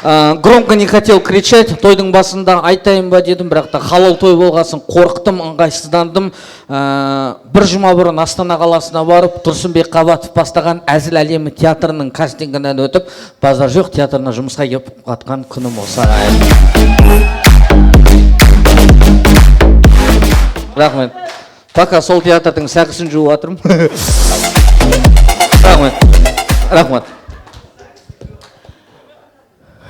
Громко не хотел кричать, тойдың басында айтайын ба дедім, бірақ та халал той болғасын қорықтым, ыңғайсыздандым. Бір жұма бұрын Астана қаласына барып, Тұрсынбек Қабатов бастаған Әзіл әлемі театрының кастингінен өтіп, базар жоқ театрына жұмысқа келіп қатқан күнім осы. Рахмет. Пока сол театрдың сәкісін жуып жатырмын. Рахмет.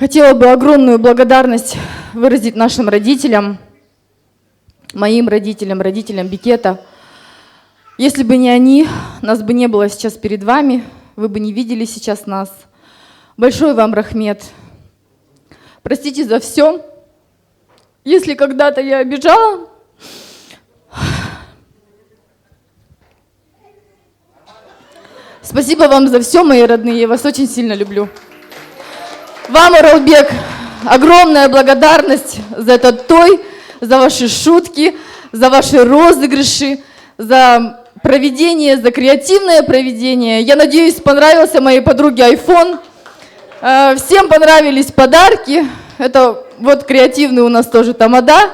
Хотела бы огромную благодарность выразить нашим родителям, моим родителям, родителям Бекета. Если бы не они, нас бы не было сейчас перед вами, вы бы не видели сейчас нас. Большой вам рахмет. Простите за все. Если когда-то я обижала, спасибо вам за все, мои родные, я вас очень сильно люблю. Вам, Оралбек, огромная благодарность за этот той, за ваши шутки, за ваши розыгрыши, за проведение, за креативное проведение. Я надеюсь, понравился моей подруге iPhone. Всем понравились подарки. Это вот креативный у нас тоже тамада.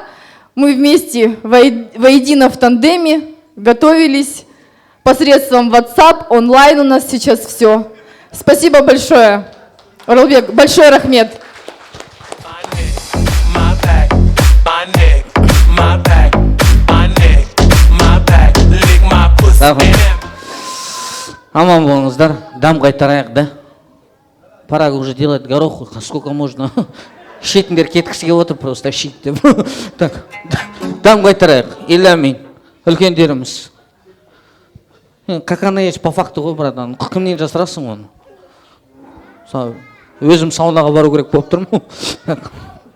Мы вместе воедино в тандеме готовились посредством WhatsApp, онлайн у нас сейчас все. Спасибо большое. Оралбек, большой рахмет. Аман болыңыздар, дам қайтарайық, да? Пора уже делать гороху, сколько можно. Шетіндер кеткісі келіп отыр, просто шет деп. Так, дам қайтарайық, иләмин, үлкендеріміз. Как она есть по факту ғой, братан, кімнен жасырасың оны? Өзім саунаға бару керек болып тұрмын.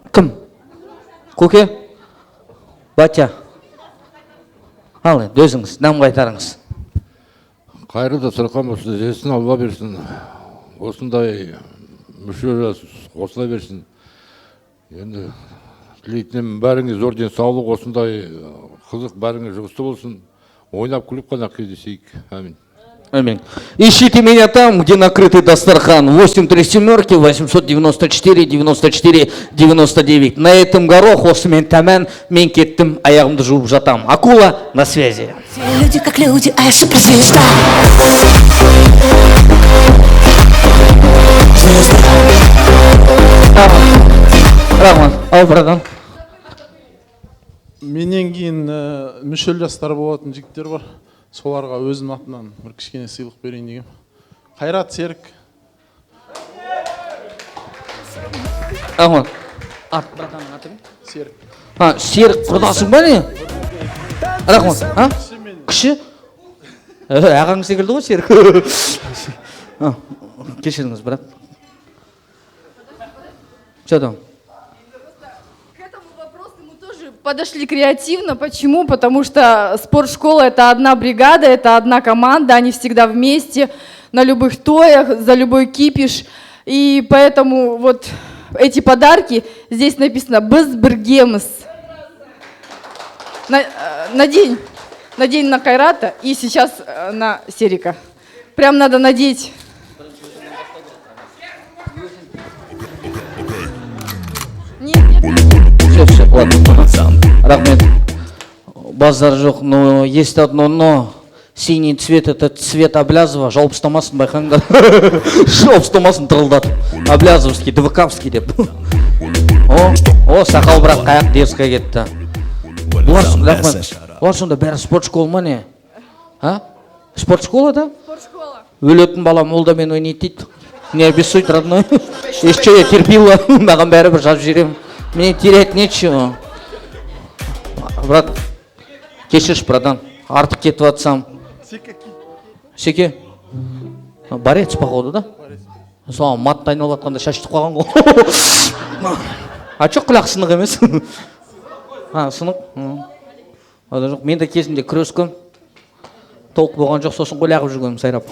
Кім? Көке? Батя? Ал, өзіңіз, дам қайтарыңыз. Қайырды сұрқан болсын, жесін алла берсін. Осындай мүшел қосыла берсін. Енді тілейтінім бәріңіз зор денсаулық, осындай қызық бәріңіз жұмысты болсын. Ойнап күліп қана кездесейік. Амин. Аминь. Ищите меня там, где накрытый Дастархан. 837 894 94 99. На этом горох осымен тәмән, мен кеттім, аяғымды жуып жатам. Акула на связи. Все люди как люди, а я суперзвезда. Рахман, ал братан. Менен кейін мүшел жастар болатын жігіттер бар. Соларға өзім атынан бір кішкене сыйлық берейін деген. Қайрат, Серік. Рахман. Ат, братаның аты кім? Серік. Серік құрдасың ба не? Рахман. Кіші? Ағаң секілді ғой Серік. Кешіріңіз, брат. Что там? Подошли креативно. Почему? Потому что спортшкола — это одна бригада, это одна команда, они всегда вместе, на любых тоях, за любой кипиш. И поэтому вот эти подарки, здесь написано «Біз біргеміз». На день на Кайрата и сейчас на Серика. Прям надо надеть. Все, ладно. Рахмет. Базар жоқ, но есть одно но. Синий цвет — это цвет Аблязова. Жауып ұстамасын байқаңдар. Жауып ұстамасын тырылдатып. Аблязовский, ДВКовский деп. О, сақал бірақ қаяқ дерзкая кетті. Бұлар сонда бәрі спорт школа ма не? Спорт школа да? Спортшкола. Өлетін бала молдамен ойнайды дейді. Не обессудь, родной. Еще я терпила, маған бәрі бір жазып жіберемін. Мне терять нечего. Брат, кешірші, братан, артық кетіп атсам. Секе? Борец, походу, да? Соған матты айналып атқанда шашытып қалған ғой. А жоқ, құлақ сынық емес. Сынық? Ода жоқ, мен де кезінде күрескім. толық болған жоқ, сосын қойлағып жүргенім сайрап.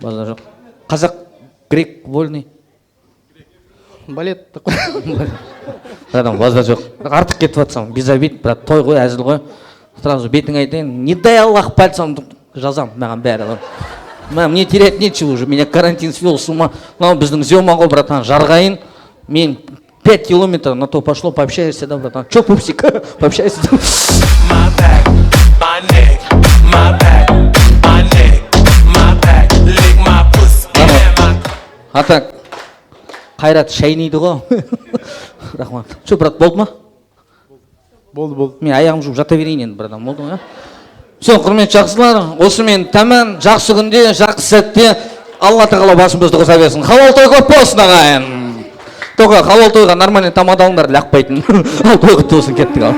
Базар жоқ. Қазақ, грек, вольный. Балет. Братан, базар жоқ. Артық кетіп жатсам, без обид, брат, той ғой, әзіл ғой. Сразу бетің айтайын, не дай Аллах пальцем жазам, маған бәрі. Мне терять нечего уже, меня карантин свел с ума. Ну, біздің зема ғой, братан, жарғайын. Мен 5 километров на то пошло, пообщаешься, да, братан? Че, пупсик, пообщайся. А так, Қайрат шайнейді ғой. Рахмат. Че, брат, болды ма? Болды. Мен аяғым жуып жата берейін енді, братан, болды ма? Сол, құрметті жақсылар, осымен тәмәм, жақсы күнде, жақсы сәтте, Алла тағала басымызды қоса берсін. Халал той көп болсын, ағайын. Тоға, халал тойға нормальный тамада алыңдар, лақпайтын. Ал той құтты болсын, кеттік ал.